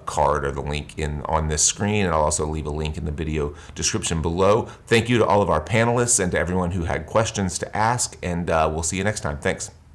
card or the link on this screen, and I'll also leave a link in the video description below. Thank you to all of our panelists and to everyone who had questions to ask, and we'll see you next time. Thanks.